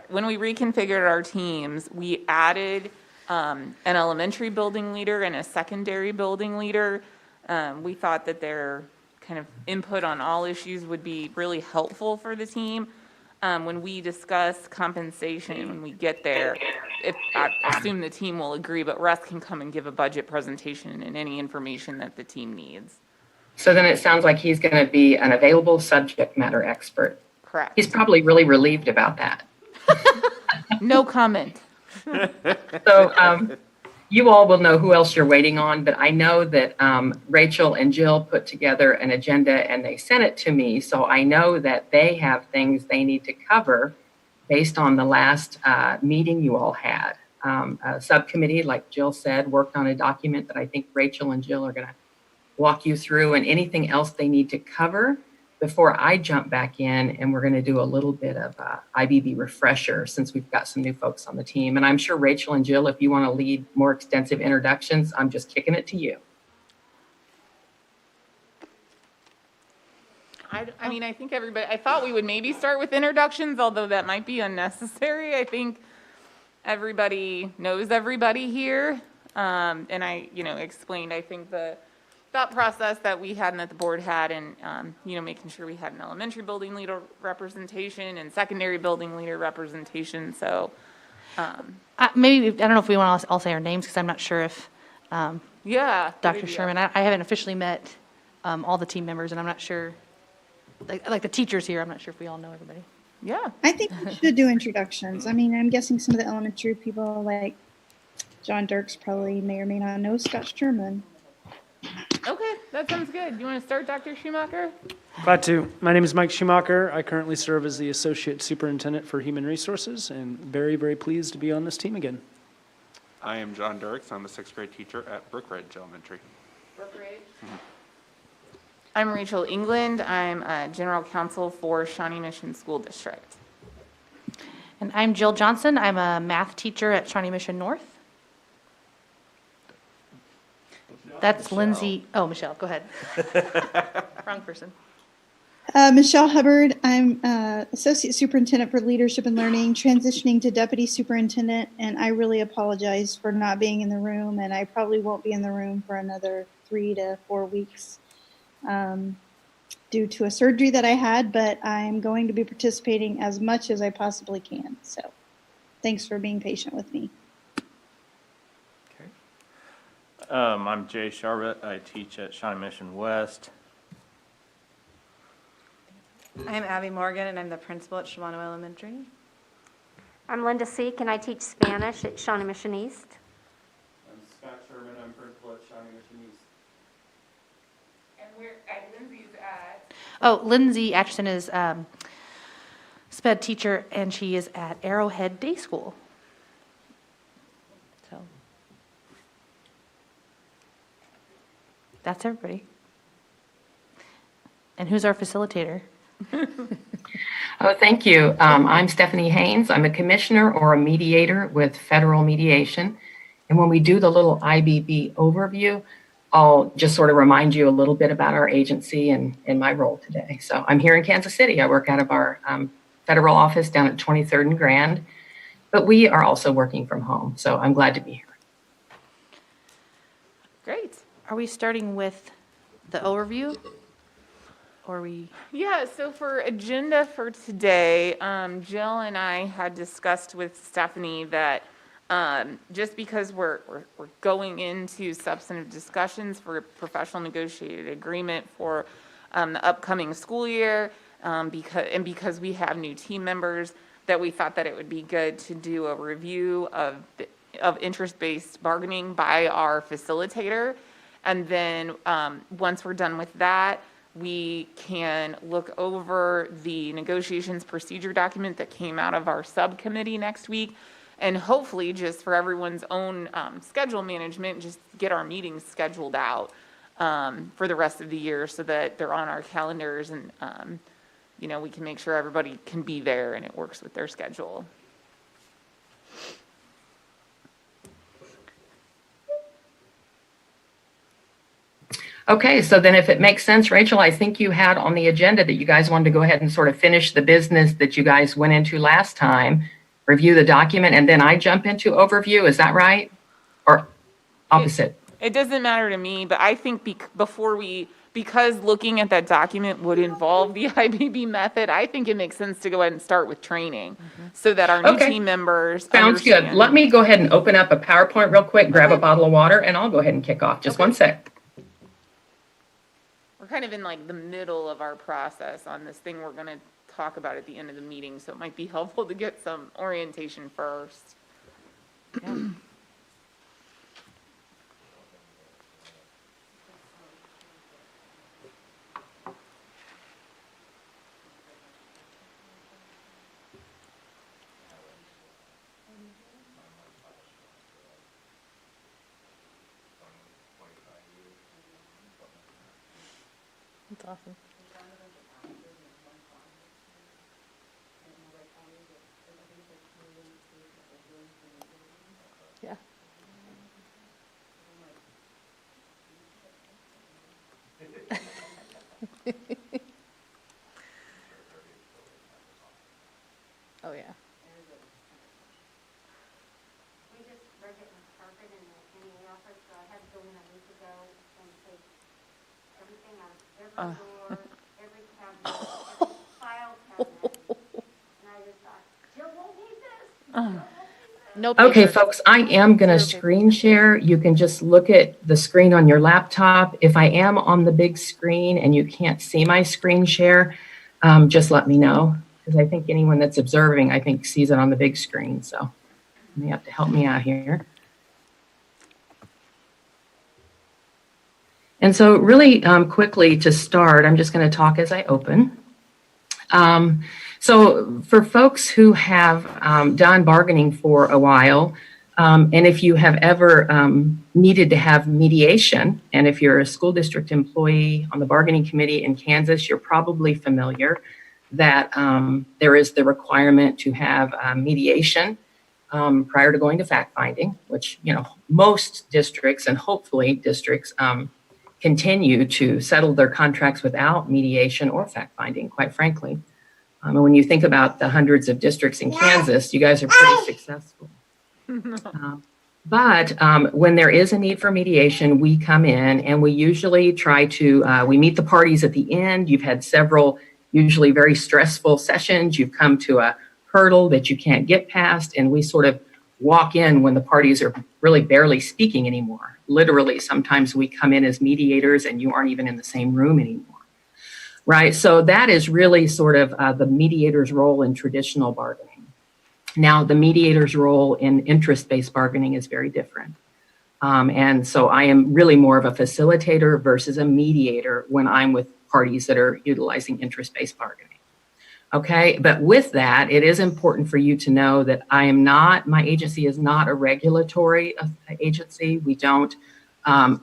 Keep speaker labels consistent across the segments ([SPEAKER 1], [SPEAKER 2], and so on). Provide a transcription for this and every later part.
[SPEAKER 1] when we reconfigured our teams, we added an elementary building leader and a secondary building leader. We thought that their kind of input on all issues would be really helpful for the team. When we discuss compensation, when we get there, I assume the team will agree, but Russ can come and give a budget presentation and any information that the team needs.
[SPEAKER 2] So then it sounds like he's going to be an available subject matter expert.
[SPEAKER 1] Correct.
[SPEAKER 2] He's probably really relieved about that.
[SPEAKER 1] No comment.
[SPEAKER 2] So you all will know who else you're waiting on, but I know that Rachel and Jill put together an agenda and they sent it to me. So I know that they have things they need to cover based on the last meeting you all had. A subcommittee, like Jill said, worked on a document that I think Rachel and Jill are going to walk you through, and anything else they need to cover before I jump back in, and we're going to do a little bit of IBB refresher since we've got some new folks on the team. And I'm sure Rachel and Jill, if you want to lead more extensive introductions, I'm just kicking it to you.
[SPEAKER 1] I mean, I think everybody, I thought we would maybe start with introductions, although that might be unnecessary. I think everybody knows everybody here. And I, explained, I think, the thought process that we had and that the board had, and making sure we had an elementary building leader representation and secondary building leader representation. So
[SPEAKER 3] maybe, I don't know if we want to all say our names, because I'm not sure if
[SPEAKER 1] yeah,
[SPEAKER 3] Dr. Sherman, I haven't officially met all the team members, and I'm not sure, like the teachers here, I'm not sure if we all know everybody.
[SPEAKER 1] Yeah,
[SPEAKER 4] I think we should do introductions. I mean, I'm guessing some of the elementary people like John Dirks probably may or may not know Scott Sherman.
[SPEAKER 1] okay, that sounds good. You want to start, Dr. Schumacher?
[SPEAKER 5] Glad to. My name is Mike Schumacher. I currently serve as the Associate Superintendent for Human Resources, and very, very pleased to be on this team again.
[SPEAKER 6] I am John Dirks. I'm a 6th grade teacher at Brookridge Elementary.
[SPEAKER 1] Brookridge. I'm Rachel England. I'm General Counsel for Shawnee Mission School District.
[SPEAKER 3] And I'm Jill Johnson. I'm a math teacher at Shawnee Mission North. That's Michelle. Lindsay. Oh, Michelle, go ahead. Wrong person.
[SPEAKER 4] Michelle Hubbard. I'm Associate Superintendent for Leadership and Learning, transitioning to Deputy Superintendent, and I really apologize for not being in the room, and I probably won't be in the room for another 3 to 4 weeks due to a surgery that I had, but I'm going to be participating as much as I possibly can. So thanks for being patient with me.
[SPEAKER 7] I'm Jay Sharbett. I teach at Shawnee Mission West.
[SPEAKER 8] I'm Abby Morgan, and I'm the principal at Shawano Elementary.
[SPEAKER 9] I'm Linda Seek, and I teach Spanish at Shawnee Mission East.
[SPEAKER 10] I'm Scott Sherman. I'm principal at Shawnee Mission East.
[SPEAKER 1] And we're at Lindsay's at?
[SPEAKER 3] Oh, Lindsay Atchison is SPED teacher, and she is at Arrowhead Day School. So that's everybody. And who's our facilitator?
[SPEAKER 2] Oh, thank you. I'm Stephanie Haynes. I'm a commissioner or a mediator with Federal Mediation. And when we do the little IBB overview, I'll just sort of remind you a little bit about our agency and my role today. So I'm here in Kansas City. I work out of our federal office down at 23rd and Grand, but we are also working from home. So I'm glad to be here.
[SPEAKER 1] Great.
[SPEAKER 3] Are we starting with the overview? Or we?
[SPEAKER 1] Yeah, so for agenda for today, Jill and I had discussed with Stephanie that just because we're going into substantive discussions for a professional negotiated agreement for the upcoming school year, because we have new team members, that we thought that it would be good to do a review of interest-based bargaining by our facilitator. And then once we're done with that, we can look over the negotiations procedure document that came out of our subcommittee next week, and hopefully, just for everyone's own schedule management, just get our meetings scheduled out for the rest of the year so that they're on our calendars, and we can make sure everybody can be there and it works with their schedule.
[SPEAKER 2] Okay, so then if it makes sense, Rachel, I think you had on the agenda that you guys wanted to go ahead and sort of finish the business that you guys went into last time review the document, and then I jump into overview. Is that right? Or opposite?
[SPEAKER 1] It doesn't matter to me, but I think because looking at that document would involve the IBB method, I think it makes sense to go ahead and start with training so that our new
[SPEAKER 2] Okay.
[SPEAKER 1] team members
[SPEAKER 2] Sounds good.
[SPEAKER 1] understand.
[SPEAKER 2] Let me go ahead and open up a PowerPoint real quick, grab a bottle of water, and I'll go ahead and kick off. Just one sec.
[SPEAKER 1] We're kind of in like the middle of our process on this thing we're going to talk about at the end of the meeting, so it might be helpful to get some orientation first.
[SPEAKER 3] That's awesome. Yeah. Oh, yeah.
[SPEAKER 9] We just read it in carpet in the NEA office, so I had to go in a week ago and take everything out of every drawer, every cabinet, every file cabinet. And I just thought, Jill won't need this. Jill won't need this.
[SPEAKER 3] No
[SPEAKER 2] Okay,
[SPEAKER 3] paper.
[SPEAKER 2] folks, I am going to screen share. You can just look at the screen on your laptop. If I am on the big screen and you can't see my screen share, just let me know. Because I think anyone that's observing, I think, sees it on the big screen. So you may have to help me out here. And so really quickly to start, I'm just going to talk as I open. So for folks who have done bargaining for a while, and if you have ever needed to have mediation, and if you're a school district employee on the bargaining committee in Kansas, you're probably familiar that there is the requirement to have mediation prior to going to fact finding, which, you know, most districts and hopefully districts continue to settle their contracts without mediation or fact finding, quite frankly. And when you think about the hundreds of districts in Kansas, you guys are pretty successful. But when there is a need for mediation, we come in and we usually try to, we meet the parties at the end. You've had several, usually very stressful sessions. You've come to a hurdle that you can't get past, and we sort of walk in when the parties are really barely speaking anymore. Literally, sometimes we come in as mediators and you aren't even in the same room anymore. Right, so that is really sort of the mediator's role in traditional bargaining. Now, the mediator's role in interest-based bargaining is very different. And so I am really more of a facilitator versus a mediator when I'm with parties that are utilizing interest-based bargaining. Okay, but with that, it is important for you to know that my agency is not a regulatory agency. We don't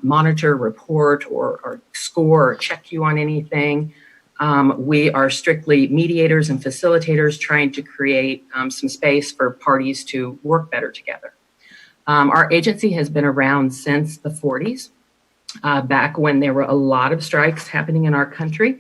[SPEAKER 2] monitor, report, or score or check you on anything. We are strictly mediators and facilitators trying to create some space for parties to work better together. Our agency has been around since the 40s, back when there were a lot of strikes happening in our country.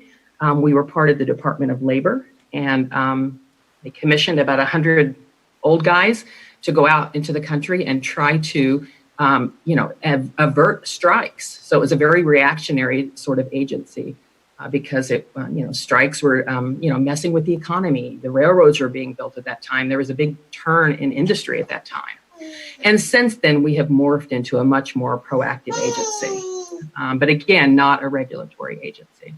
[SPEAKER 2] We were part of the Department of Labor, and they commissioned about 100 old guys to go out into the country and try to avert strikes. So it was a very reactionary sort of agency. Because strikes were, messing with the economy. The railroads were being built at that time. There was a big turn in industry at that time. And since then, we have morphed into a much more proactive agency. But again, not a regulatory agency.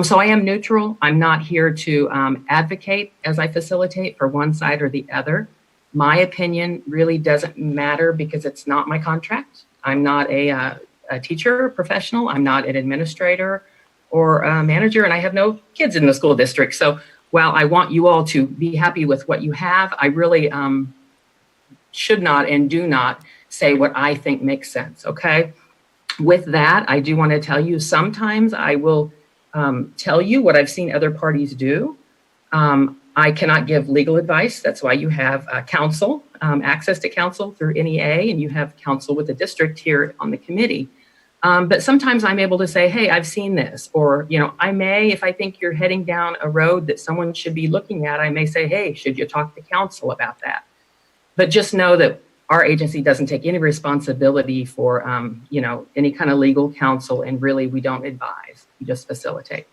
[SPEAKER 2] So I am neutral. I'm not here to advocate as I facilitate for one side or the other. My opinion really doesn't matter because it's not my contract. I'm not a teacher, professional. I'm not an administrator or a manager, and I have no kids in the school district. So while I want you all to be happy with what you have, I really should not and do not say what I think makes sense, okay? With that, I do want to tell you, sometimes I will tell you what I've seen other parties do. I cannot give legal advice. That's why you have counsel, access to counsel through NEA, and you have counsel with the district here on the committee. But sometimes I'm able to say, hey, I've seen this. Or, I may, if I think you're heading down a road that someone should be looking at, I may say, hey, should you talk to council about that? But just know that our agency doesn't take any responsibility for, any kind of legal counsel. And really, we don't advise. We just facilitate.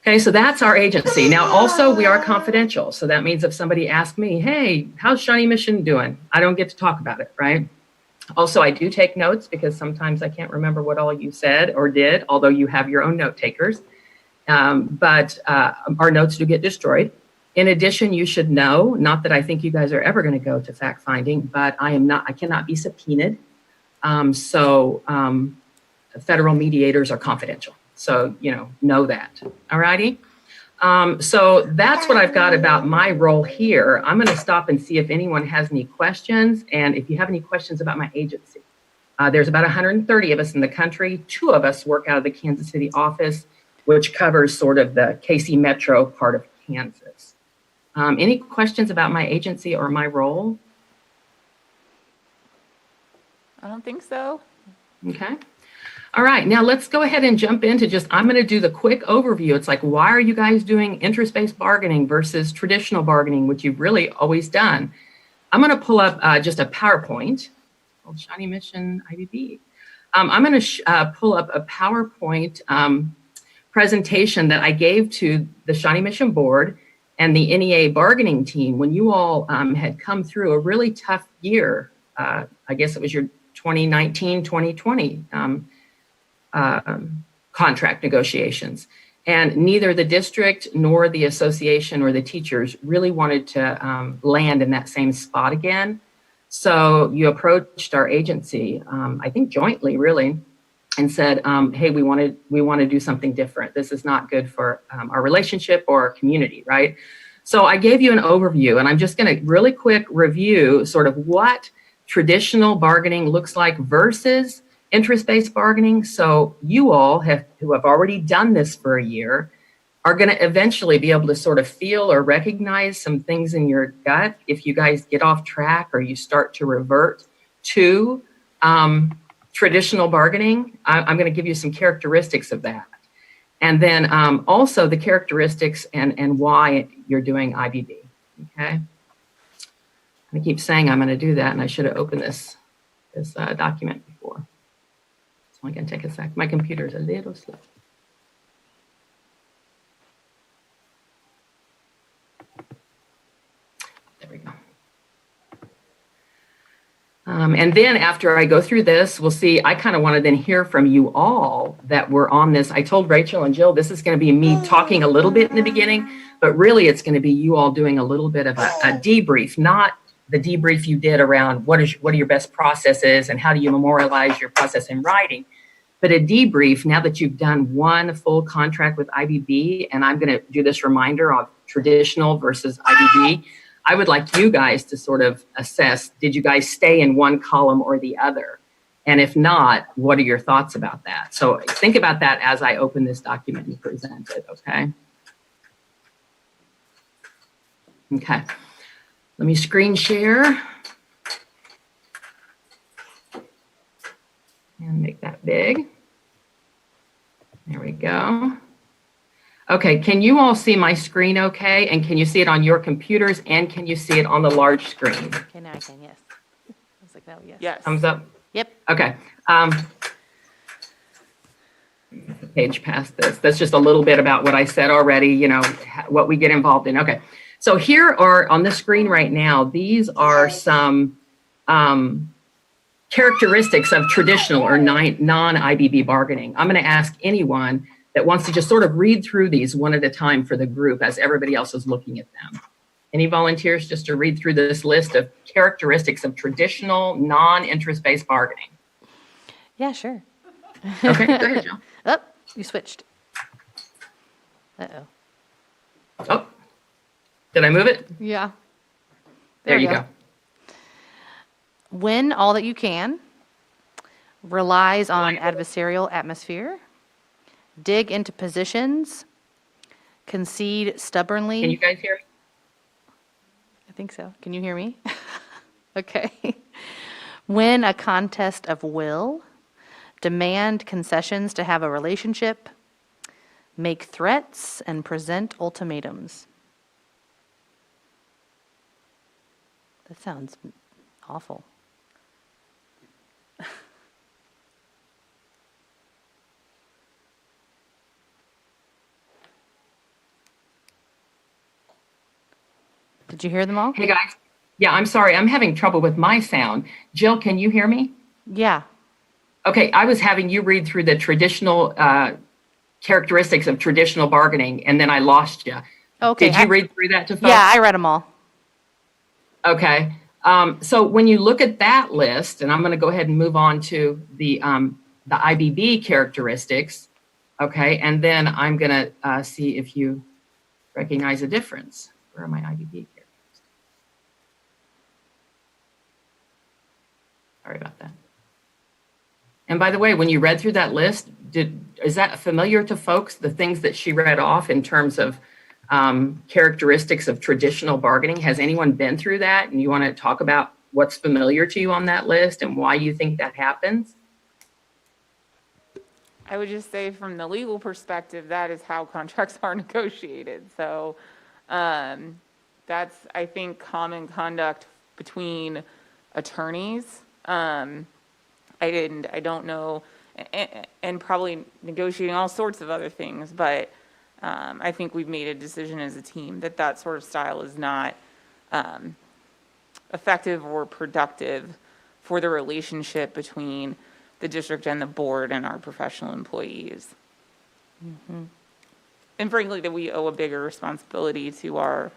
[SPEAKER 2] Okay, so that's our agency. Now, also, we are confidential. So that means if somebody asks me, hey, how's Shawnee Mission doing? I don't get to talk about it, right? Also, I do take notes because sometimes I can't remember what all you said or did, although you have your own note takers. But our notes do get destroyed. In addition, you should know, not that I think you guys are ever going to go to fact finding, but I cannot be subpoenaed. Federal mediators are confidential. So, know that. All righty. So that's what I've got about my role here. I'm going to stop and see if anyone has any questions. And if you have any questions about my agency, there's about 130 of us in the country. 2 of us work out of the Kansas City office, which covers sort of the KC Metro part of Kansas. Any questions about my agency or my role?
[SPEAKER 1] I don't think so.
[SPEAKER 2] Okay. All right, now let's go ahead and jump into I'm going to do the quick overview. It's like, why are you guys doing interest-based bargaining versus traditional bargaining, which you've really always done? I'm going to pull up just a PowerPoint called Shawnee Mission IBB. I'm going to pull up a PowerPoint presentation that I gave to the Shawnee Mission Board and the NEA bargaining team when you all had come through a really tough year. I guess it was your 2019, 2020 contract negotiations. And neither the district nor the association or the teachers really wanted to land in that same spot again. So you approached our agency, I think jointly really, and said, hey, we want to do something different. This is not good for our relationship or our community, right? So I gave you an overview, and I'm just going to really quick review sort of what traditional bargaining looks like versus interest-based bargaining. So you all who have already done this for a year are going to eventually be able to sort of feel or recognize some things in your gut if you guys get off track or you start to revert to traditional bargaining. I'm going to give you some characteristics of that. And then also the characteristics and why you're doing IBB, okay? I keep saying I'm going to do that, and I should have opened this document before. It's only going to take a sec. My computer's a little slow. There we go. And then after I go through this, we'll see, I kind of want to then hear from you all that were on this. I told Rachel and Jill, this is going to be me talking a little bit in the beginning, but really it's going to be you all doing a little bit of a debrief, not the debrief you did around what are your best processes and how do you memorialize your process in writing, but a debrief now that you've done one full contract with IBB, and I'm going to do this reminder of traditional versus IBB. I would like you guys to sort of assess, did you guys stay in one column or the other? And if not, what are your thoughts about that? So think about that as I open this document and present it, okay? Okay, let me screen share. And make that big. There we go. Okay, can you all see my screen okay? And can you see it on your computers? And can you see it on the large screen?
[SPEAKER 3] Okay, now I can, yes. I was like, no, yes.
[SPEAKER 1] Yes.
[SPEAKER 2] Thumbs up?
[SPEAKER 3] Yep.
[SPEAKER 2] Okay. Page past this. That's just a little bit about what I said already, what we get involved in. Okay, so here are on the screen right now, these are some characteristics of traditional or non-IBB bargaining. I'm going to ask anyone that wants to just sort of read through these one at a time for the group as everybody else is looking at them. Any volunteers just to read through this list of characteristics of traditional non-interest-based bargaining?
[SPEAKER 3] Yeah, sure.
[SPEAKER 2] Okay, go ahead, Jill.
[SPEAKER 3] Oh, you switched. Uh-oh.
[SPEAKER 2] Oh, did I move it?
[SPEAKER 3] Yeah.
[SPEAKER 2] There you go.
[SPEAKER 3] Win all that you can, relies on adversarial atmosphere, dig into positions, concede stubbornly.
[SPEAKER 2] Can you guys hear me?
[SPEAKER 3] I think so. Can you hear me? Okay. Win a contest of will, demand concessions to have a relationship, make threats, and present ultimatums. That sounds awful. Did you hear them all?
[SPEAKER 2] Hey, guys. Yeah, I'm sorry. I'm having trouble with my sound. Jill, can you hear me?
[SPEAKER 3] Yeah.
[SPEAKER 2] Okay, I was having you read through the traditional characteristics of traditional bargaining, and then I lost you.
[SPEAKER 3] Okay.
[SPEAKER 2] Did you read through that to folks?
[SPEAKER 3] Yeah, I read them all.
[SPEAKER 2] Okay. So when you look at that list, and I'm going to go ahead and move on to the IBB characteristics, okay, and then I'm going to see if you recognize a difference. Where are my IBB characteristics? Sorry about that. And by the way, when you read through that list, is that familiar to folks, the things that she read off in terms of characteristics of traditional bargaining? Has anyone been through that and you want to talk about what's familiar to you on that list and why you think that happens?
[SPEAKER 1] I would just say from the legal perspective, that is how contracts are negotiated. So that's, I think, common conduct between attorneys. I don't know, and probably negotiating all sorts of other things, but I think we've made a decision as a team that that sort of style is not effective or productive for the relationship between the district and the board and our professional employees. Mm-hmm. And frankly, that we owe a bigger responsibility to our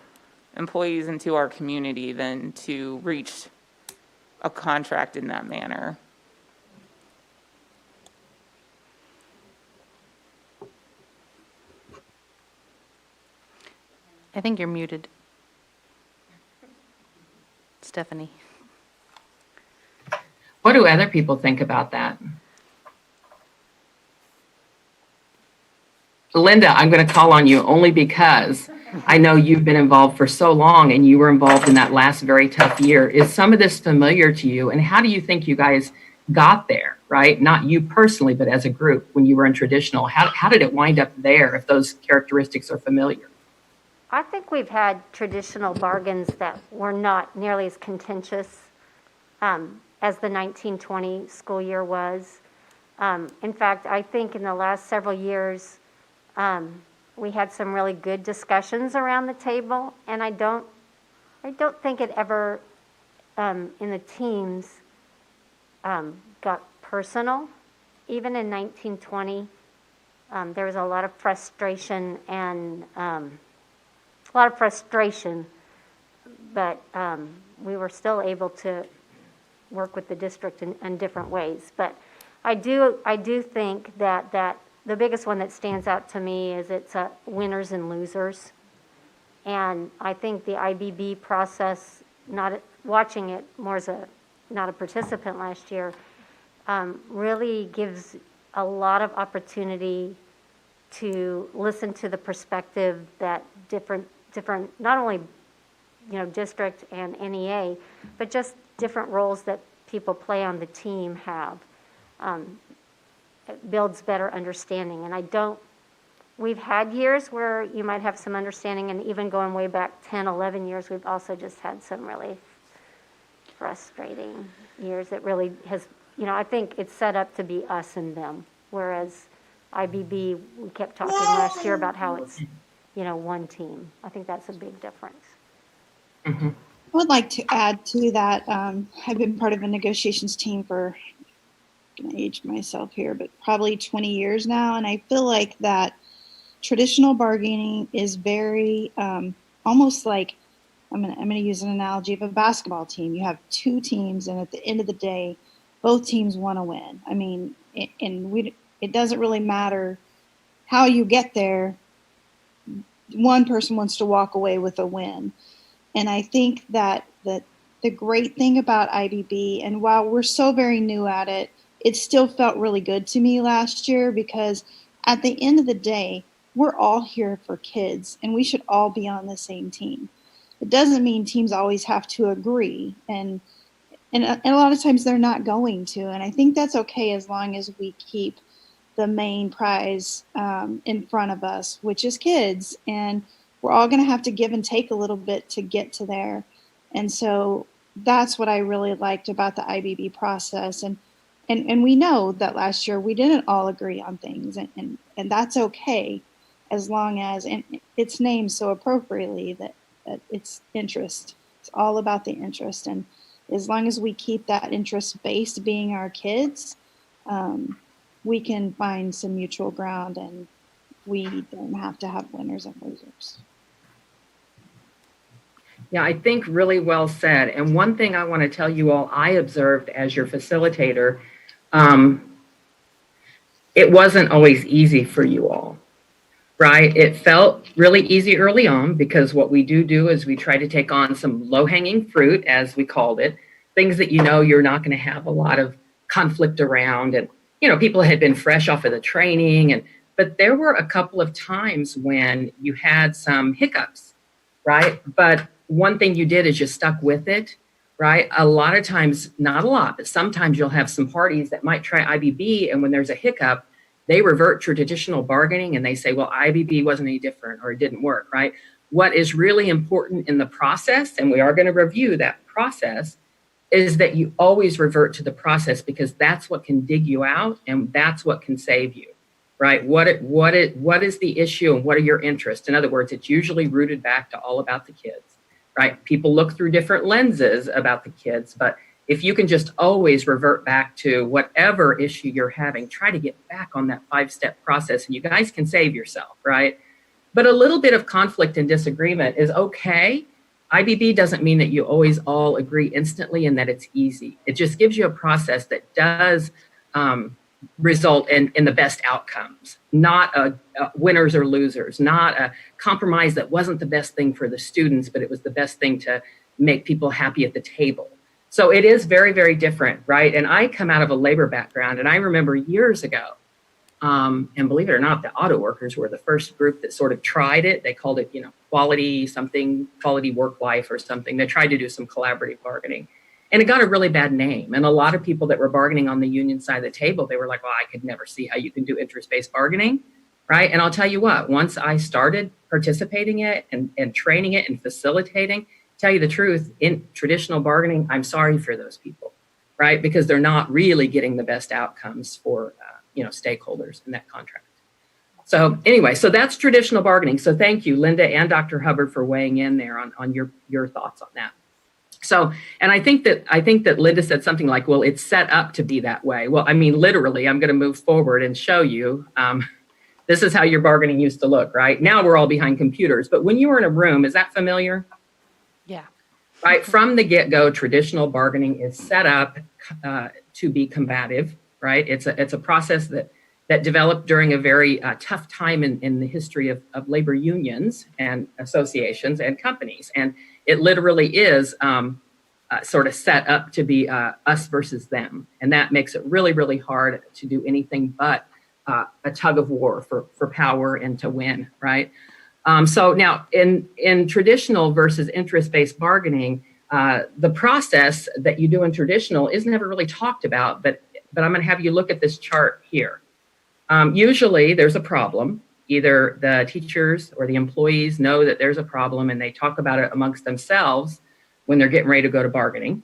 [SPEAKER 1] employees and to our community than to reach a contract in that manner.
[SPEAKER 3] I think you're muted. Stephanie.
[SPEAKER 2] What do other people think about that? Linda, I'm going to call on you only because I know you've been involved for so long and you were involved in that last very tough year. Is some of this familiar to you? And how do you think you guys got there, right? Not you personally, but as a group when you were in traditional. How did it wind up there if those characteristics are familiar?
[SPEAKER 9] I think we've had traditional bargains that were not nearly as contentious as the 1920 school year was. In fact, I think in the last several years, we had some really good discussions around the table, and I don't think it ever in the teams got personal. Even in 1920, there was a lot of frustration and but we were still able to work with the district in different ways. But I do think that the biggest one that stands out to me is it's winners and losers. And I think the IBB process, not watching it more as not a participant last year, really gives a lot of opportunity to listen to the perspective that different not only district and NEA, but just different roles that people play on the team have. It builds better understanding. And we've had years where you might have some understanding, and even going way back 10, 11 years, we've also just had some really frustrating years that really has, I think it's set up to be us and them. Whereas IBB, we kept talking last year about how it's, one team. I think that's a big difference.
[SPEAKER 2] Mm-hmm.
[SPEAKER 4] I would like to add to that. I've been part of a negotiations team for, I'm going to age myself here, but probably 20 years now. And I feel like that traditional bargaining is very almost like, I'm going to use an analogy of a basketball team. You have two teams, and at the end of the day, both teams want to win. I mean, it doesn't really matter how you get there. One person wants to walk away with a win. And I think that the great thing about IBB, and while we're so very new at it, it still felt really good to me last year, because at the end of the day, we're all here for kids and we should all be on the same team. It doesn't mean teams always have to agree. And and a lot of times they're not going to. And I think that's okay as long as we keep the main prize in front of us, which is kids. And we're all going to have to give and take a little bit to get to there. And so that's what I really liked about the IBB process. And we know that last year we didn't all agree on things, and that's okay, as long as, and it's named so appropriately that it's interest. It's all about the interest. And as long as we keep that interest based being our kids, we can find some mutual ground, and we don't have to have winners and losers.
[SPEAKER 2] Yeah, I think really well said. And one thing I want to tell you all, I observed as your facilitator, it wasn't always easy for you all, right? It felt really easy early on because what we do is we try to take on some low-hanging fruit, as we called it, things that you know you're not going to have a lot of conflict around. And, you know, people had been fresh off of the training, but there were a couple of times when you had some hiccups, right? But one thing you did is you stuck with it, right? A lot of times, not a lot, but sometimes you'll have some parties that might try IBB, and when there's a hiccup, they revert to traditional bargaining and they say, well, IBB wasn't any different or it didn't work, right? What is really important in the process, and we are going to review that process, is that you always revert to the process, because that's what can dig you out and that's what can save you, right? What is the issue and what are your interests? In other words, it's usually rooted back to all about the kids, right? People look through different lenses about the kids, but if you can just always revert back to whatever issue you're having, try to get back on that 5-step process, and you guys can save yourself, right? But a little bit of conflict and disagreement is okay. IBB doesn't mean that you always all agree instantly and that it's easy. It just gives you a process that does result in the best outcomes, not a winners or losers, not a compromise that wasn't the best thing for the students, but it was the best thing to make people happy at the table. So it is very, very different, right? And I come out of a labor background, and I remember years ago, and believe it or not, the auto workers were the first group that sort of tried it. They called it, you know, quality work life or something. They tried to do some collaborative bargaining, and it got a really bad name. And a lot of people that were bargaining on the union side of the table, they were like, well, I could never see how you can do interest-based bargaining, right? And I'll tell you what, once I started participating in it and training it and facilitating, tell you the truth, in traditional bargaining, I'm sorry for those people, right? Because they're not really getting the best outcomes for stakeholders in that contract. So anyway, so that's traditional bargaining. So thank you, Linda and Dr. Hubbard, for weighing in there on your thoughts on that. So, and I think that Linda said something like, well, it's set up to be that way. Well, I mean, literally, I'm going to move forward and show you. This is how your bargaining used to look, right? Now we're all behind computers, but when you were in a room, is that familiar?
[SPEAKER 3] Yeah.
[SPEAKER 2] Right, from the get-go, traditional bargaining is set up to be combative, right? It's a process that developed during a very tough time in the history of labor unions and associations and companies. And it literally is sort of set up to be us versus them. And that makes it really, really hard to do anything but a tug of war for power and to win, right? So now in traditional versus interest-based bargaining, the process that you do in traditional is never really talked about, but I'm going to have you look at this chart here. Usually there's a problem. Either the teachers or the employees know that there's a problem and they talk about it amongst themselves when they're getting ready to go to bargaining,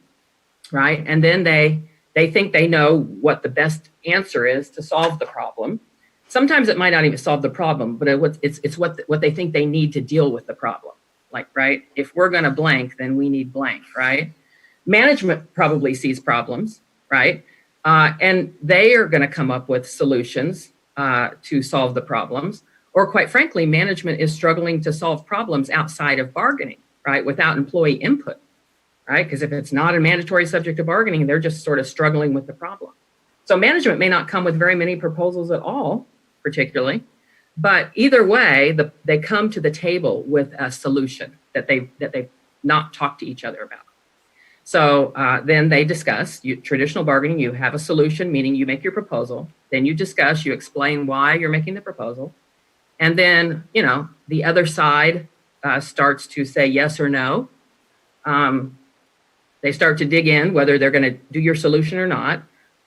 [SPEAKER 2] right? And then they think they know what the best answer is to solve the problem. Sometimes it might not even solve the problem, but it's what they think they need to deal with the problem. Like, right, if we're going to blank, then we need blank, right? Management probably sees problems, right? And they are going to come up with solutions to solve the problems. Or quite frankly, management is struggling to solve problems outside of bargaining, right, without employee input, right? Because if it's not a mandatory subject of bargaining, they're just sort of struggling with the problem. So management may not come with very many proposals at all, particularly, but either way, they come to the table with a solution that they've not talked to each other about. So then they discuss. Traditional bargaining, you have a solution, meaning you make your proposal. Then you discuss, you explain why you're making the proposal. And then, the other side starts to say yes or no. They start to dig in whether they're going to do your solution or not,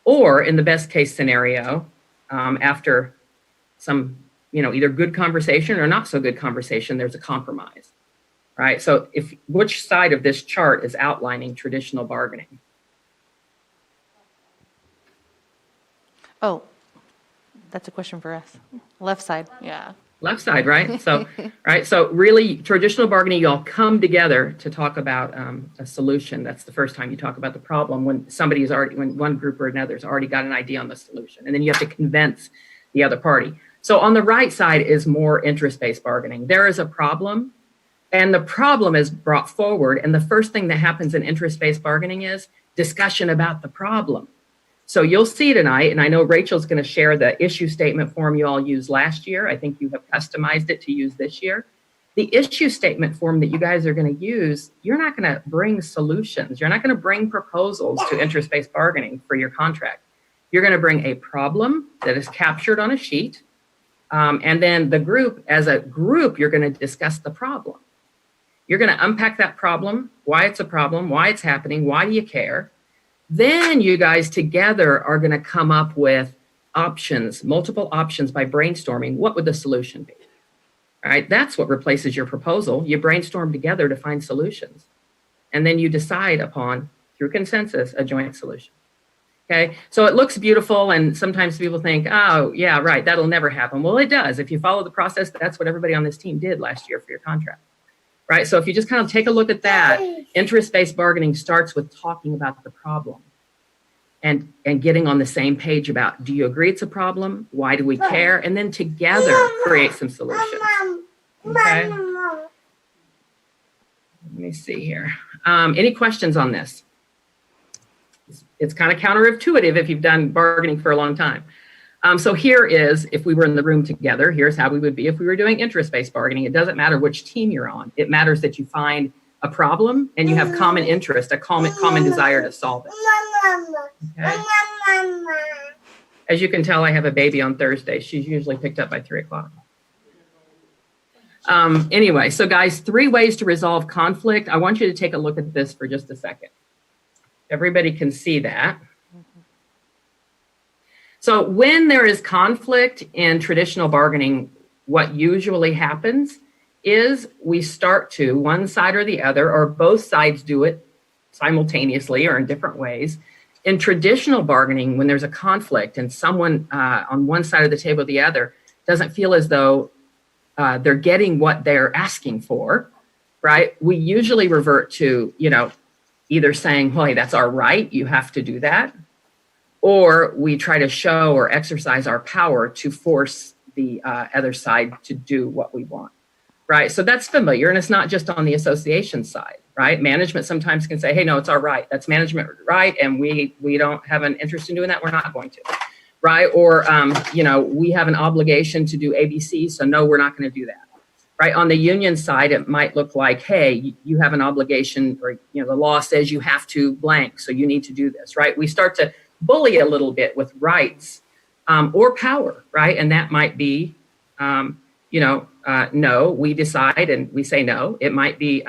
[SPEAKER 2] or in the best case scenario, after some, either good conversation or not so good conversation, there's a compromise, right? So which side of this chart is outlining traditional bargaining?
[SPEAKER 3] Oh, that's a question for us. Left side.
[SPEAKER 1] Yeah.
[SPEAKER 2] Left side, right? So, right. So really traditional bargaining, you all come together to talk about a solution. That's the first time you talk about the problem when when one group or another has already got an idea on the solution. And then you have to convince the other party. So on the right side is more interest-based bargaining. There is a problem and the problem is brought forward. And the first thing that happens in interest-based bargaining is discussion about the problem. So you'll see tonight, and I know Rachel's going to share the issue statement form you all used last year. I think you have customized it to use this year. The issue statement form that you guys are going to use, you're not going to bring solutions. You're not going to bring proposals to interest-based bargaining for your contract. You're going to bring a problem that is captured on a sheet. And then the group, as a group, you're going to discuss the problem. You're going to unpack that problem, why it's a problem, why it's happening, why do you care? Then you guys together are going to come up with options, multiple options by brainstorming. What would the solution be? All right, that's what replaces your proposal. You brainstorm together to find solutions. And then you decide upon, through consensus, a joint solution. Okay, so it looks beautiful and sometimes people think, oh, yeah, right, that'll never happen. Well, it does. If you follow the process, that's what everybody on this team did last year for your contract. Right, so if you just kind of take a look at that, interest-based bargaining starts with talking about the problem and getting on the same page about, do you agree it's a problem? Why do we care? And then together create some solutions. Okay. Let me see here. Any questions on this? It's kind of counterintuitive if you've done bargaining for a long time. So here is, if we were in the room together, here's how we would be if we were doing interest-based bargaining. It doesn't matter which team you're on. It matters that you find a problem and you have common interest, a common desire to solve it. Okay? As you can tell, I have a baby on Thursday. She's usually picked up by 3 o'clock. Anyway, so guys, 3 ways to resolve conflict. I want you to take a look at this for just a second. Everybody can see that. So when there is conflict in traditional bargaining, what usually happens is we start to, one side or the other, or both sides do it simultaneously or in different ways. In traditional bargaining, when there's a conflict and someone on one side of the table or the other doesn't feel as though they're getting what they're asking for, right? We usually revert to, either saying, well, hey, that's our right, you have to do that. Or we try to show or exercise our power to force the other side to do what we want, right? So that's familiar, and it's not just on the association side, right? Management sometimes can say, hey, no, it's our right. That's management right, and we don't have an interest in doing that. We're not going to, right? Or, we have an obligation to do ABC, so no, we're not going to do that, right? On the union side, it might look like, hey, you have an obligation, or, the law says you have to blank, so you need to do this, right? We start to bully a little bit with rights or power, right? And that might be, no, we decide and we say no. It might be,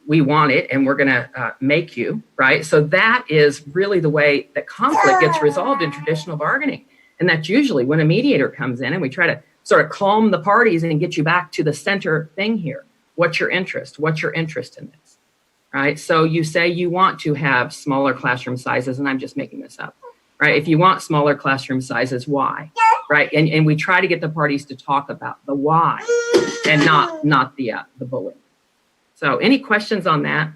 [SPEAKER 2] we want it and we're going to make you, right? So that is really the way that conflict gets resolved in traditional bargaining. And that's usually when a mediator comes in and we try to sort of calm the parties and get you back to the center thing here. What's your interest? What's your interest in this? Right? So you say you want to have smaller classroom sizes, and I'm just making this up, right? If you want smaller classroom sizes, why? Right? And we try to get the parties to talk about the why and not the bullying. So any questions on that?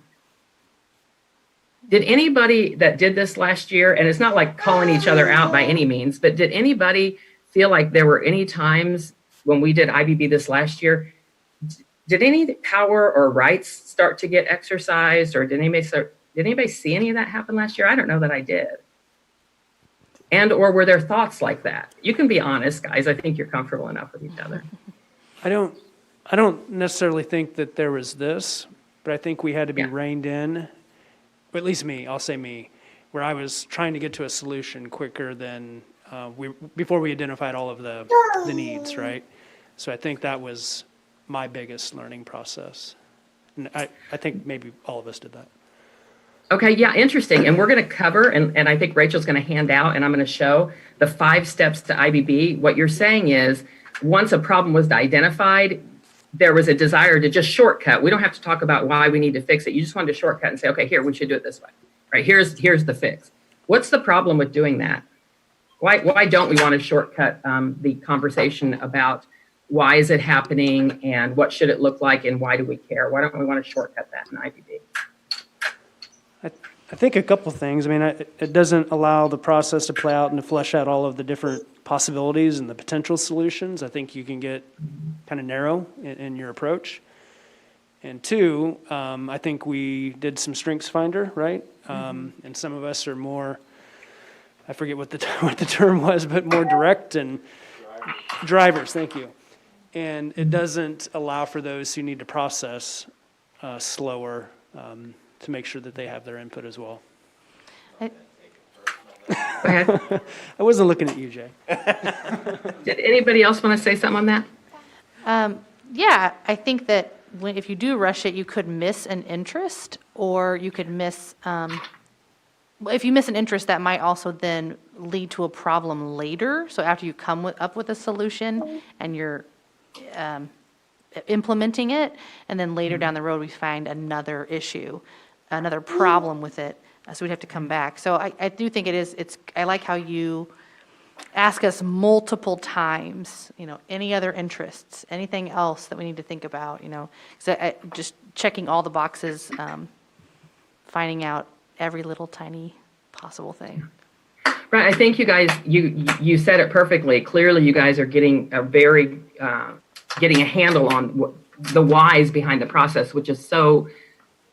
[SPEAKER 2] Did anybody that did this last year, and it's not like calling each other out by any means, but did anybody feel like there were any times when we did IBB this last year, did any power or rights start to get exercised, or did anybody see any of that happen last year? I don't know that I did. And or were there thoughts like that? You can be honest, guys. I think you're comfortable enough with each other.
[SPEAKER 5] I don't necessarily think that there was this, but I think we had to be reined in, or at least me, I'll say me, where I was trying to get to a solution quicker than before we identified all of the needs, right? So I think that was my biggest learning process. And I think maybe all of us did that.
[SPEAKER 2] Okay, yeah, interesting. And we're going to cover, and I think Rachel's going to hand out, and I'm going to show the 5 steps to IBB. What you're saying is, once a problem was identified, there was a desire to just shortcut. We don't have to talk about why we need to fix it. You just wanted to shortcut and say, okay, here, we should do it this way. Right, here's the fix. What's the problem with doing that? Why don't we want to shortcut the conversation about why is it happening and what should it look like and why do we care? Why don't we want to shortcut that in IBB?
[SPEAKER 5] I think a couple things. I mean, it doesn't allow the process to play out and to flesh out all of the different possibilities and the potential solutions. I think you can get kind of narrow in your approach. And 2, I think we did some strengths finder, right? And some of us are more, I forget what the term was, but more direct and drivers, thank you. And it doesn't allow for those who need to process slower to make sure that they have their input as well.
[SPEAKER 2] Go ahead.
[SPEAKER 5] I wasn't looking at you, Jay.
[SPEAKER 2] Did anybody else want to say something on that?
[SPEAKER 3] Yeah, I think that if you do rush it, you could miss an interest, or you could miss, if you miss an interest, that might also then lead to a problem later. So after you come up with a solution and you're implementing it, and then later down the road we find another issue, another problem with it, so we'd have to come back. So I do think I like how you ask us multiple times, any other interests, anything else that we need to think about, so just checking all the boxes, finding out every little tiny possible thing.
[SPEAKER 2] Right. I think you guys, you said it perfectly. Clearly, you guys are getting getting a handle on the whys behind the process, which is so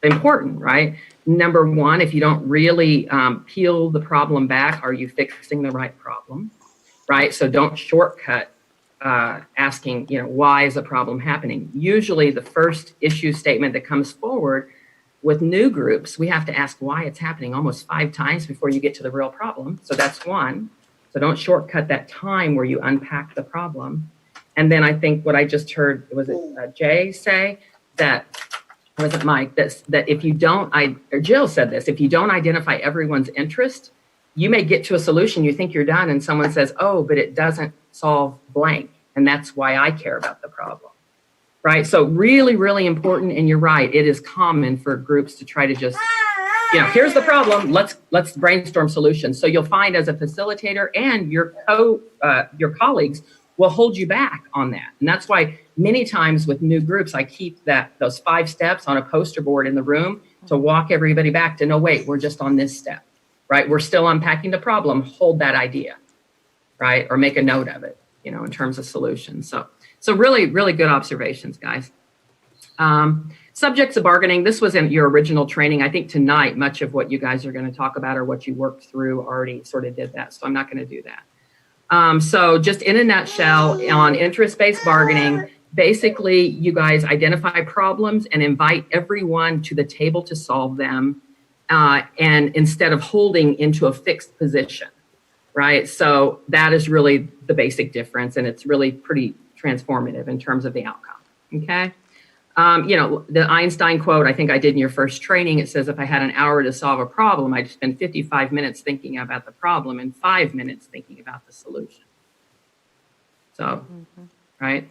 [SPEAKER 2] important, right? Number one, if you don't really peel the problem back, are you fixing the right problem, right? So don't shortcut asking, why is the problem happening? Usually the first issue statement that comes forward with new groups, we have to ask why it's happening almost 5 times before you get to the real problem. So that's one. So don't shortcut that time where you unpack the problem. And then I think what I just heard, was it Jay say that, was it Mike, that if you don't, or Jill said this, if you don't identify everyone's interest, you may get to a solution, you think you're done, and someone says, oh, but it doesn't solve blank. And that's why I care about the problem, right? So really, really important. And you're right, it is common for groups to try to just, here's the problem, let's brainstorm solutions. So you'll find as a facilitator and your colleagues will hold you back on that. And that's why many times with new groups, I keep those 5 steps on a poster board in the room to walk everybody back to, no, wait, we're just on this step, right? We're still unpacking the problem, hold that idea, right? Or make a note of it, in terms of solutions. So really, really good observations, guys. Subjects of bargaining, this was in your original training. I think tonight, much of what you guys are going to talk about or what you worked through already sort of did that. So I'm not going to do that. So just in a nutshell, on interest-based bargaining, basically you guys identify problems and invite everyone to the table to solve them, and instead of holding into a fixed position, right? So that is really the basic difference, and it's really pretty transformative in terms of the outcome, okay? The Einstein quote, I think I did in your first training, it says, if I had an hour to solve a problem, I'd spend 55 minutes thinking about the problem and 5 minutes thinking about the solution. So, right?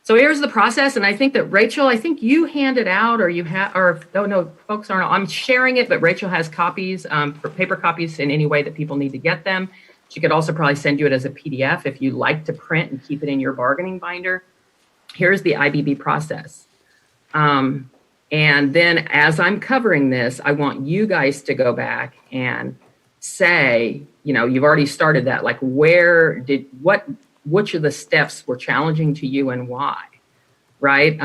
[SPEAKER 2] So here's the process. And I think that Rachel, I think you handed out, or you have, or no, folks aren't, I'm sharing it, but Rachel has copies, paper copies in any way that people need to get them. She could also probably send you it as a PDF if you like to print and keep it in your bargaining binder. Here's the IBB process. And then as I'm covering this, I want you guys to go back and say, you've already started that, like which of the steps were challenging to you and why, right?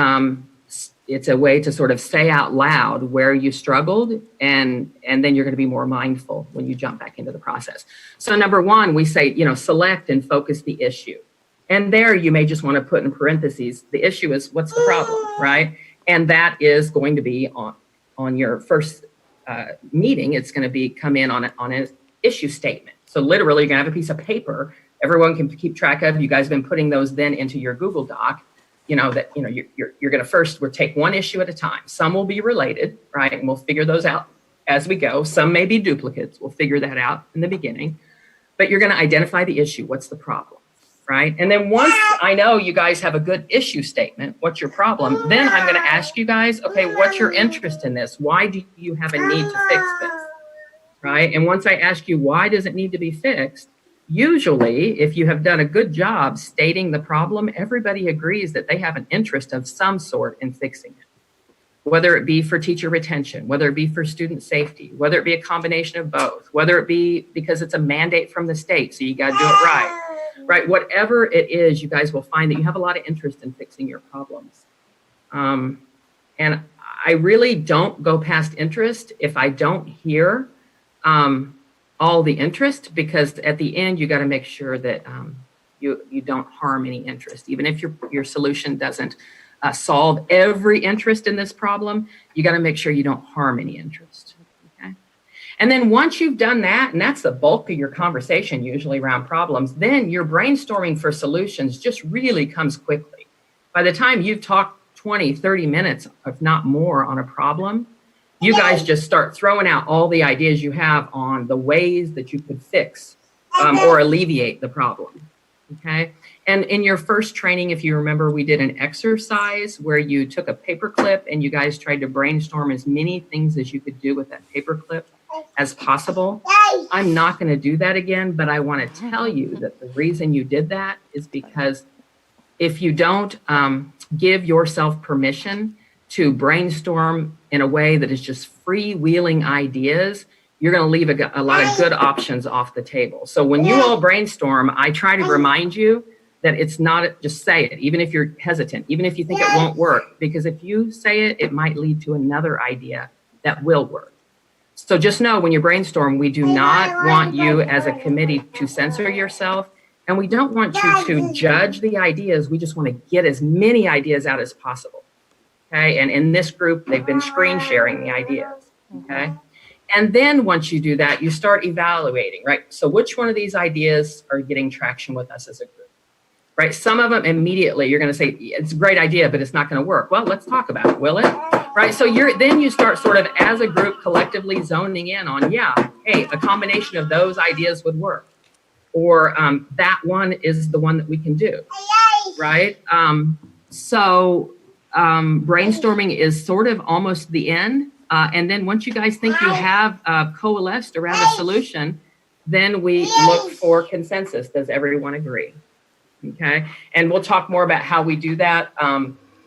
[SPEAKER 2] It's a way to sort of say out loud where you struggled, and then you're going to be more mindful when you jump back into the process. So number one, we say, select and focus the issue. And there you may just want to put in parentheses, the issue is what's the problem, right? And that is going to be on your first meeting. It's going to come in on an issue statement. So literally you're going to have a piece of paper everyone can keep track of. You guys have been putting those then into your Google Doc, you're going to first, we'll take one issue at a time. Some will be related, right? And we'll figure those out as we go. Some may be duplicates. We'll figure that out in the beginning. But you're going to identify the issue. What's the problem, right? And then once I know you guys have a good issue statement, what's your problem? Then I'm going to ask you guys, okay, what's your interest in this? Why do you have a need to fix this, right? And once I ask you, why does it need to be fixed? Usually, if you have done a good job stating the problem, everybody agrees that they have an interest of some sort in fixing it. Whether it be for teacher retention, whether it be for student safety, whether it be a combination of both, whether it be because it's a mandate from the state, so you got to do it right? Whatever it is, you guys will find that you have a lot of interest in fixing your problems. And I really don't go past interest if I don't hear all the interest, because at the end, you got to make sure that you don't harm any interest. Even if your solution doesn't solve every interest in this problem, you got to make sure you don't harm any interest. Okay. And then once you've done that, and that's the bulk of your conversation usually around problems, then your brainstorming for solutions just really comes quickly. By the time you've talked 20, 30 minutes, if not more, on a problem, you guys just start throwing out all the ideas you have on the ways that you could fix or alleviate the problem. Okay. And in your first training, if you remember, we did an exercise where you took a paper clip and you guys tried to brainstorm as many things as you could do with that paper clip as possible. I'm not going to do that again, but I want to tell you that the reason you did that is because if you don't give yourself permission to brainstorm in a way that is just freewheeling ideas, you're going to leave a lot of good options off the table. So when you all brainstorm, I try to remind you that it's not just say it, even if you're hesitant, even if you think it won't work, because if you say it, it might lead to another idea that will work. So just know when you brainstorm, we do not want you as a committee to censor yourself, and we don't want you to judge the ideas. We just want to get as many ideas out as possible. Okay, and in this group, they've been screen sharing the ideas. Okay. And then once you do that, you start evaluating, right? So which one of these ideas are getting traction with us as a group, right? Some of them immediately you're going to say, it's a great idea, but it's not going to work. Well, let's talk about it, will it? Right? So then you start sort of as a group collectively zoning in on, yeah, hey, a combination of those ideas would work. Or that one is the one that we can do, right? So brainstorming is sort of almost the end. And then once you guys think you have coalesced around a solution, then we look for consensus. Does everyone agree? Okay. And we'll talk more about how we do that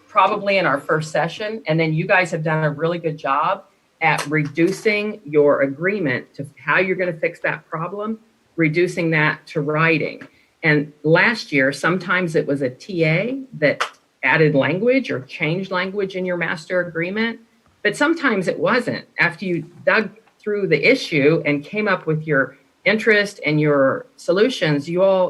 [SPEAKER 2] probably in our first session. And then you guys have done a really good job at reducing your agreement to how you're going to fix that problem, reducing that to writing. And last year, sometimes it was a TA that added language or changed language in your master agreement. But sometimes it wasn't. After you dug through the issue and came up with your interest and your solutions,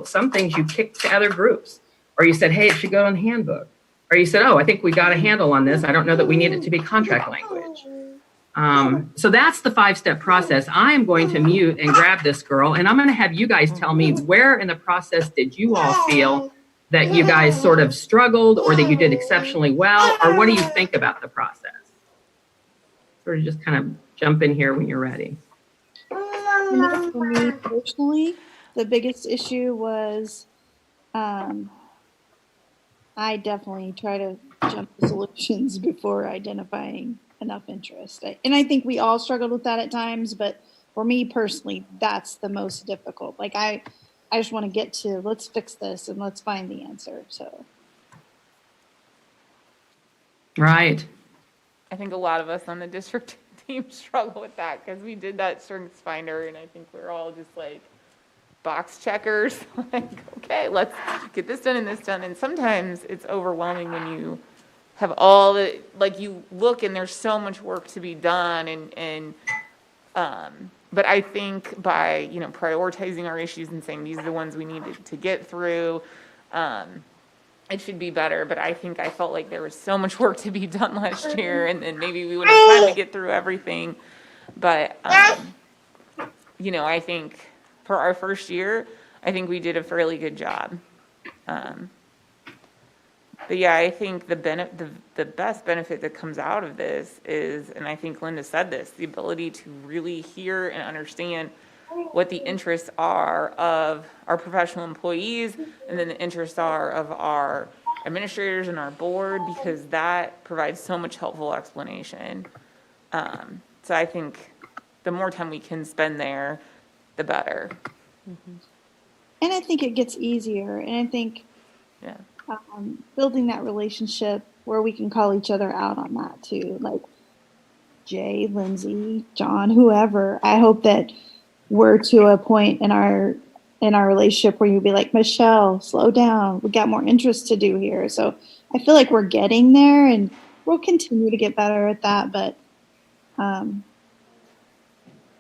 [SPEAKER 2] some things you kicked to other groups, or you said, hey, it should go in the handbook. Or you said, oh, I think we got a handle on this. I don't know that we need it to be contract language. So that's the 5-step process. I am going to mute and grab this girl, and I'm going to have you guys tell me where in the process did you all feel that you guys sort of struggled or that you did exceptionally well, or what do you think about the process? Sort of just kind of jump in here when you're ready.
[SPEAKER 4] For me personally, the biggest issue was I definitely try to jump to solutions before identifying enough interest. And I think we all struggled with that at times, but for me personally, that's the most difficult. Like I just want to get to, let's fix this and let's find the answer. So.
[SPEAKER 2] Right.
[SPEAKER 1] I think a lot of us on the district team struggle with that because we did that strengths finder and I think we're all just like box checkers. Like, okay, let's get this done and this done. And sometimes it's overwhelming when you have all the, like you look and there's so much work to be done but I think by, prioritizing our issues and saying these are the ones we needed to get through, it should be better, but I think I felt like there was so much work to be done last year, and then maybe we wouldn't have time to get through everything. But, I think for our first year, I think we did a fairly good job. But yeah, I think the best benefit that comes out of this is, and I think Linda said this, the ability to really hear and understand what the interests are of our professional employees, and then the interests are of our administrators and our board, because that provides so much helpful explanation. So I think the more time we can spend there, the better.
[SPEAKER 4] And I think it gets easier. And I think
[SPEAKER 1] Yeah.
[SPEAKER 4] building that relationship where we can call each other out on that too, like Jay, Lindsay, John, whoever. I hope that we're to a point in our relationship where you'd be like, Michelle, slow down. We got more interest to do here. So I feel like we're getting there, and we'll continue to get better at that. But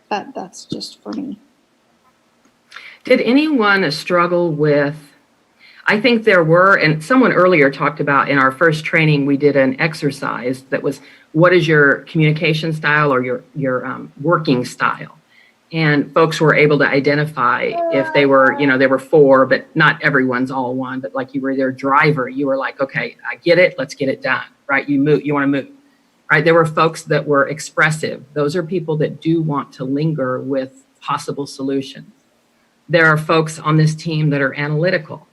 [SPEAKER 4] that's just for me.
[SPEAKER 2] Did anyone struggle with, I think there were, and someone earlier talked about in our first training, we did an exercise that was, what is your communication style or your working style? And folks were able to identify if they were, they were 4, but not everyone's all 1, but like you were their driver, you were like, okay, I get it, let's get it done, right? You want to move, right? There were folks that were expressive. Those are people that do want to linger with possible solutions. There are folks on this team that are analytical.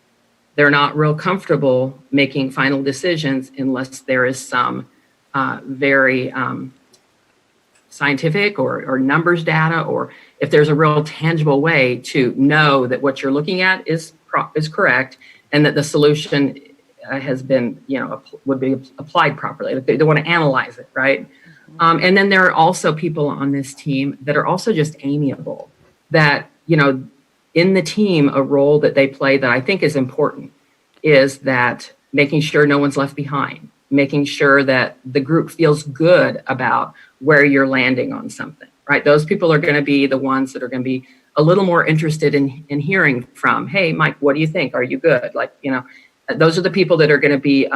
[SPEAKER 2] They're not real comfortable making final decisions unless there is some very scientific or numbers data, or if there's a real tangible way to know that what you're looking at is correct and that the solution has been, would be applied properly. They want to analyze it, right? And then there are also people on this team that are also just amiable, that, in the team, a role that they play that I think is important is that making sure no one's left behind, making sure that the group feels good about where you're landing on something, right? Those people are going to be the ones that are going to be a little more interested in hearing from, hey, Mike, what do you think? Are you good? Like, those are the people that are going to be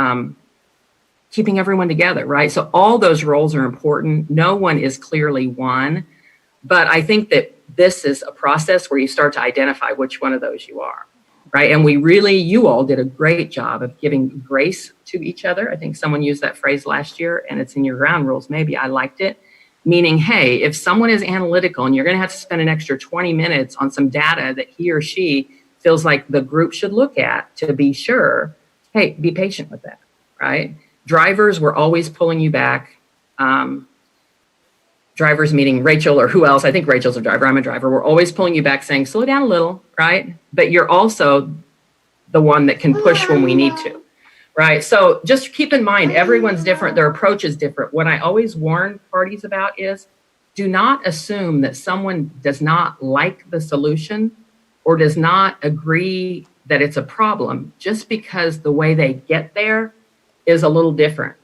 [SPEAKER 2] keeping everyone together, right? So all those roles are important. No one is clearly one, but I think that this is a process where you start to identify which one of those you are, right? And you all did a great job of giving grace to each other. I think someone used that phrase last year, and it's in your ground rules. Maybe I liked it. Meaning, hey, if someone is analytical and you're going to have to spend an extra 20 minutes on some data that he or she feels like the group should look at to be sure, hey, be patient with that, right? Drivers were always pulling you back. Drivers meaning Rachel or who else. I think Rachel's a driver. I'm a driver. We're always pulling you back saying, slow down a little, right? But you're also the one that can push when we need to, right? So just keep in mind, everyone's different. Their approach is different. What I always warn parties about is do not assume that someone does not like the solution or does not agree that it's a problem just because the way they get there is a little different.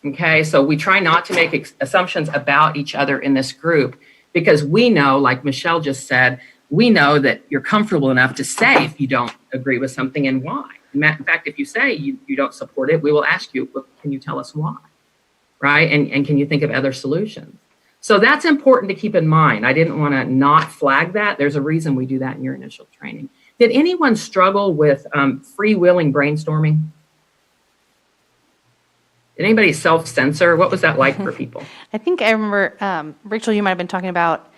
[SPEAKER 2] Okay, so we try not to make assumptions about each other in this group because we know, like Michelle just said, we know that you're comfortable enough to say if you don't agree with something and why. In fact, if you say you don't support it, we will ask you, well, can you tell us why, right? And can you think of other solutions? So that's important to keep in mind. I didn't want to not flag that. There's a reason we do that in your initial training. Did anyone struggle with freewheeling brainstorming? Did anybody self-censor? What was that like for people?
[SPEAKER 3] I think I remember, Rachel, you might have been talking about,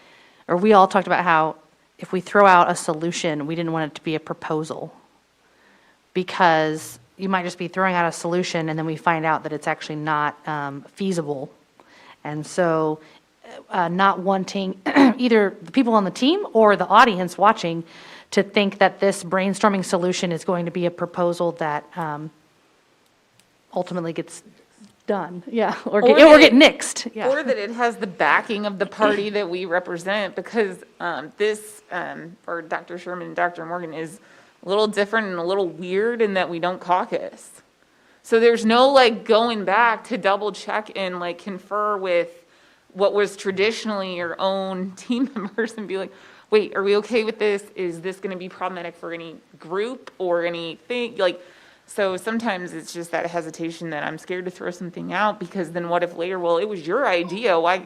[SPEAKER 3] or we all talked about how if we throw out a solution, we didn't want it to be a proposal. Because you might just be throwing out a solution and then we find out that it's actually not feasible. And so not wanting either the people on the team or the audience watching to think that this brainstorming solution is going to be a proposal that ultimately gets done, or get nixed. Yeah.
[SPEAKER 1] Or that it has the backing of the party that we represent, because this, for Dr. Sherman and Dr. Morgan, is a little different and a little weird in that we don't caucus. So there's no going back to double check and confer with what was traditionally your own team members and be like, wait, are we okay with this? Is this going to be problematic for any group or anything? So sometimes it's just that hesitation that I'm scared to throw something out because then what if later, well, it was your idea. Why?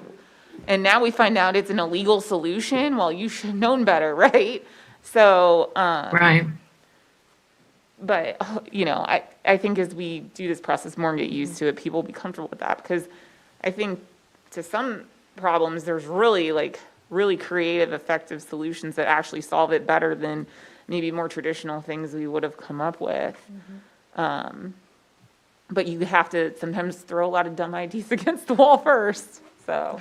[SPEAKER 1] And now we find out it's an illegal solution. Well, you should have known better, right? So,
[SPEAKER 2] right.
[SPEAKER 1] but, you know, I think as we do this process more and get used to it, people will be comfortable with that, because I think to some problems, there's really really creative, effective solutions that actually solve it better than maybe more traditional things we would have come up with. But you have to sometimes throw a lot of dumb ideas against the wall first, so.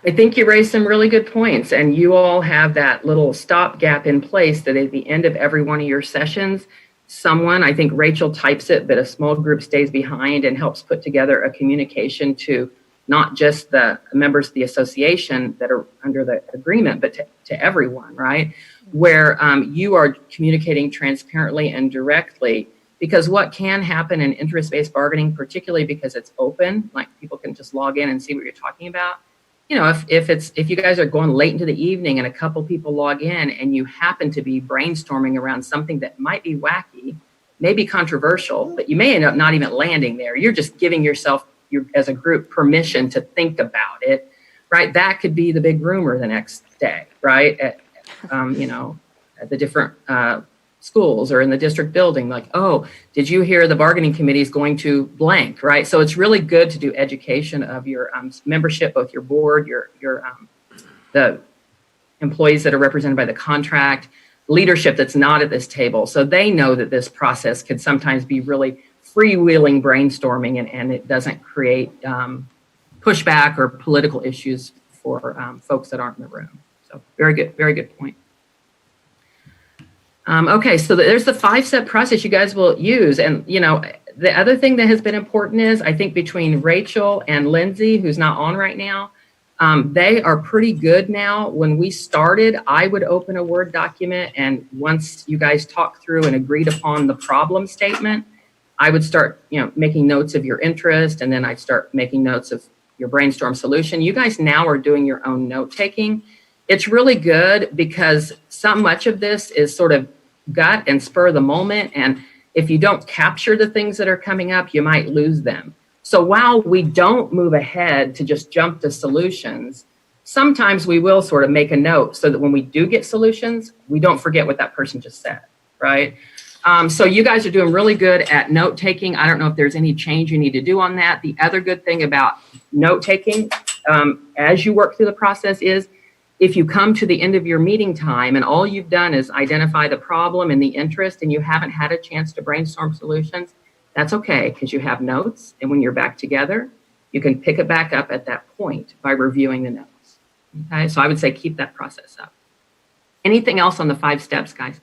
[SPEAKER 2] I think you raised some really good points, and you all have that little stopgap in place that at the end of every one of your sessions, someone, I think Rachel types it, but a small group stays behind and helps put together a communication to not just the members of the association that are under the agreement, but to everyone, right? Where you are communicating transparently and directly, because what can happen in interest-based bargaining, particularly because it's open, like people can just log in and see what you're talking about. You know, if you guys are going late into the evening and a couple people log in and you happen to be brainstorming around something that might be wacky, maybe controversial, but you may end up not even landing there. You're just giving yourself, as a group, permission to think about it, right? That could be the big rumor the next day, right? At the different schools or in the district building, like, oh, did you hear the bargaining committee is going to blank, right? So it's really good to do education of your membership, both your board, the employees that are represented by the contract, leadership that's not at this table. So they know that this process could sometimes be really freewheeling brainstorming, and it doesn't create pushback or political issues for folks that aren't in the room. So very good point. Okay, so there's the 5-step process you guys will use. And, you know, the other thing that has been important is, I think between Rachel and Lindsay, who's not on right now, they are pretty good now. When we started, I would open a Word document, and once you guys talked through and agreed upon the problem statement, I would start, making notes of your interest, and then I'd start making notes of your brainstorm solution. You guys now are doing your own note taking. It's really good because so much of this is sort of gut and spur of the moment. And if you don't capture the things that are coming up, you might lose them. So while we don't move ahead to just jump to solutions, sometimes we will sort of make a note so that when we do get solutions, we don't forget what that person just said, right? So you guys are doing really good at note taking. I don't know if there's any change you need to do on that. The other good thing about note taking as you work through the process is, if you come to the end of your meeting time and all you've done is identify the problem and the interest and you haven't had a chance to brainstorm solutions, that's okay, because you have notes. And when you're back together, you can pick it back up at that point by reviewing the notes. Okay, so I would say keep that process up. Anything else on the 5 steps, guys?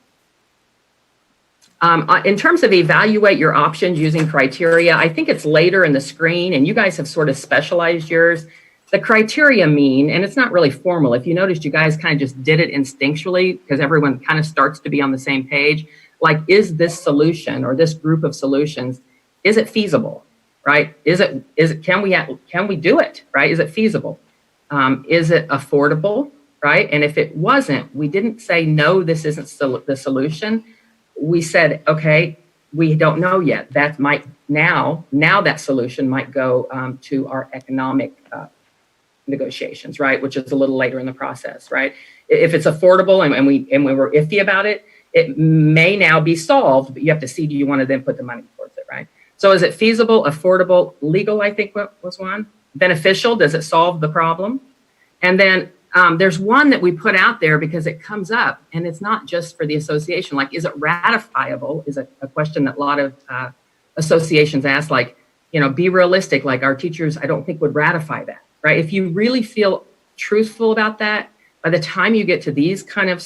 [SPEAKER 2] In terms of evaluate your options using criteria, I think it's later in the screen, and you guys have sort of specialized yours. The criteria mean, and it's not really formal. If you noticed, you guys kind of just did it instinctually because everyone kind of starts to be on the same page. Like, is this solution or this group of solutions, is it feasible, right? Can we do it, right? Is it feasible? Is it affordable, right? And if it wasn't, we didn't say, no, this isn't the solution. We said, okay, we don't know yet. That might now that solution might go to our economic negotiations, right? Which is a little later in the process, right? If it's affordable and we were iffy about it, it may now be solved, but you have to see, do you want to then put the money towards it, right? So is it feasible, affordable, legal, I think was one. Beneficial, does it solve the problem? And then there's one that we put out there because it comes up, and it's not just for the association. Like, is it ratifiable is a question that a lot of associations ask, like, be realistic, like our teachers, I don't think would ratify that. Right? If you really feel truthful about that, by the time you get to these kind of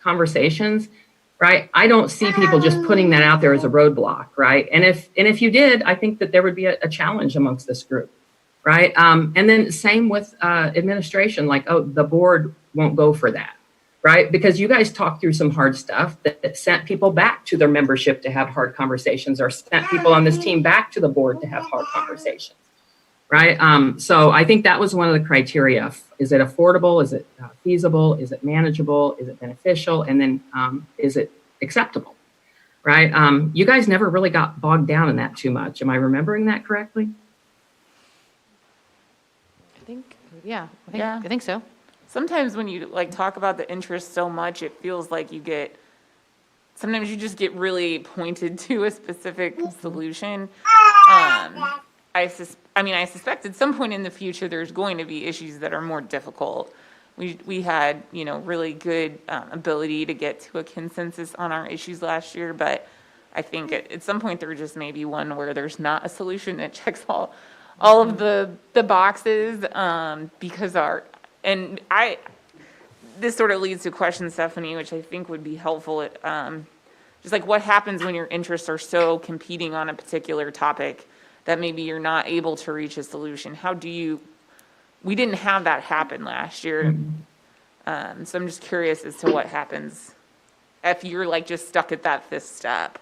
[SPEAKER 2] conversations, right, I don't see people just putting that out there as a roadblock, right? And if you did, I think that there would be a challenge amongst this group, right? And then same with administration, like, oh, the board won't go for that, right? Because you guys talked through some hard stuff that sent people back to their membership to have hard conversations, or sent people on this team back to the board to have hard conversations. Right. So I think that was one of the criteria. Is it affordable? Is it feasible? Is it manageable? Is it beneficial? And then is it acceptable? Right. You guys never really got bogged down in that too much. Am I remembering that correctly?
[SPEAKER 3] I think so.
[SPEAKER 1] Sometimes when you talk about the interest so much, it feels like you get sometimes you just get really pointed to a specific solution. I suspect at some point in the future, there's going to be issues that are more difficult. We had, really good ability to get to a consensus on our issues last year, but I think at some point there just may be one where there's not a solution that checks all of the boxes, because this sort of leads to a question, Stephanie, which I think would be helpful. Just like what happens when your interests are so competing on a particular topic that maybe you're not able to reach a solution? We didn't have that happen last year. So I'm just curious as to what happens if you're like just stuck at that fifth step.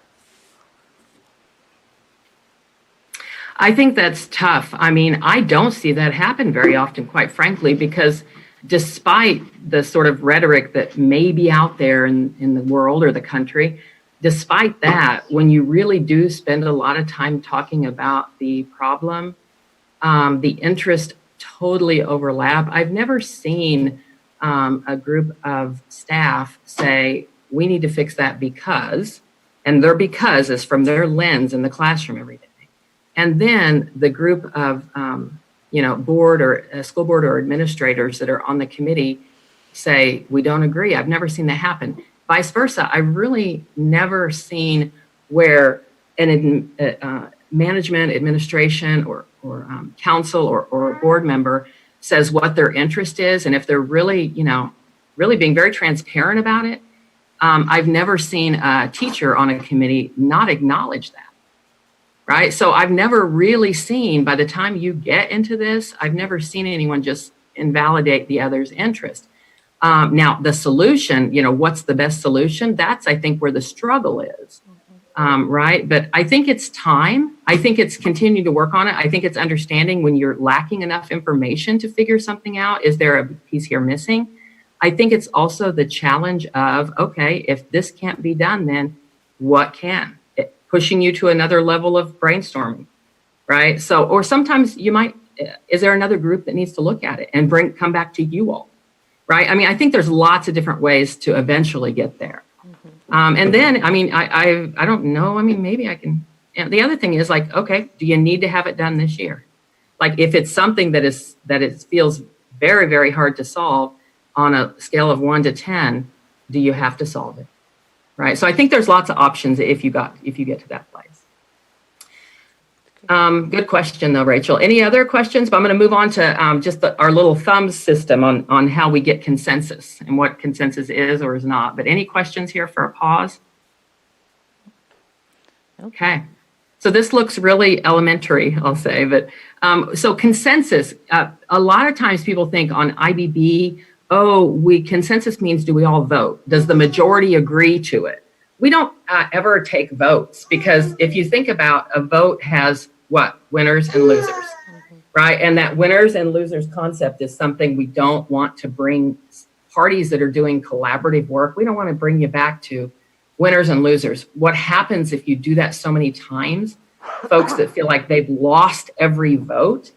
[SPEAKER 2] I think that's tough. I mean, I don't see that happen very often, quite frankly, because despite the sort of rhetoric that may be out there in the world or the country, despite that, when you really do spend a lot of time talking about the problem, the interest totally overlap. I've never seen a group of staff say, we need to fix that because, and their because is from their lens in the classroom every day. And then the group of, board or school board or administrators that are on the committee say, we don't agree. I've never seen that happen. Vice versa. I've really never seen where management, administration, or council or a board member says what their interest is. And if they're really, really being very transparent about it, I've never seen a teacher on a committee not acknowledge that. Right. So I've never really seen, by the time you get into this, I've never seen anyone just invalidate the other's interest. Now, the solution, what's the best solution? That's, I think, where the struggle is. Right. But I think it's time. I think it's continuing to work on it. I think it's understanding when you're lacking enough information to figure something out. Is there a piece here missing? I think it's also the challenge of, okay, if this can't be done, then what can? Pushing you to another level of brainstorming, right? So, or sometimes you might, is there another group that needs to look at it and come back to you all, right? I mean, I think there's lots of different ways to eventually get there. And then, I don't know. I mean, maybe I can, and the other thing is like, okay, do you need to have it done this year? Like if it's something that it feels very, very hard to solve on a scale of 1 to 10, do you have to solve it? Right. So I think there's lots of options if you get to that place. Good question, though, Rachel. Any other questions? But I'm going to move on to just our little thumbs system on how we get consensus and what consensus is or is not. But any questions here for a pause? Okay. So this looks really elementary, I'll say. But so consensus, a lot of times people think on IBB, consensus means do we all vote? Does the majority agree to it? We don't ever take votes because if you think about a vote has what? Winners and losers, right? And that winners and losers concept is something we don't want to bring parties that are doing collaborative work. We don't want to bring you back to winners and losers. What happens if you do that so many times? Folks that feel like they've lost every vote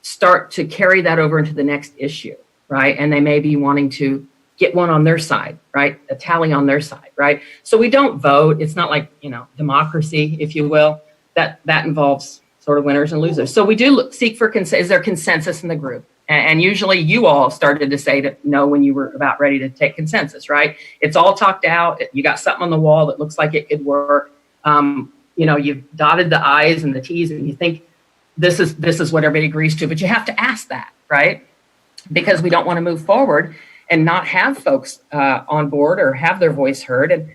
[SPEAKER 2] start to carry that over into the next issue. Right. And they may be wanting to get one on their side, right? A tally on their side, right? So we don't vote. It's not like, democracy, if you will, that involves sort of winners and losers. So we do seek for is there consensus in the group? And usually you all started to say that no when you were about ready to take consensus, right? It's all talked out. You got something on the wall that looks like it could work. You've dotted the I's and the T's and you think this is what everybody agrees to, but you have to ask that, right? Because we don't want to move forward and not have folks on board or have their voice heard and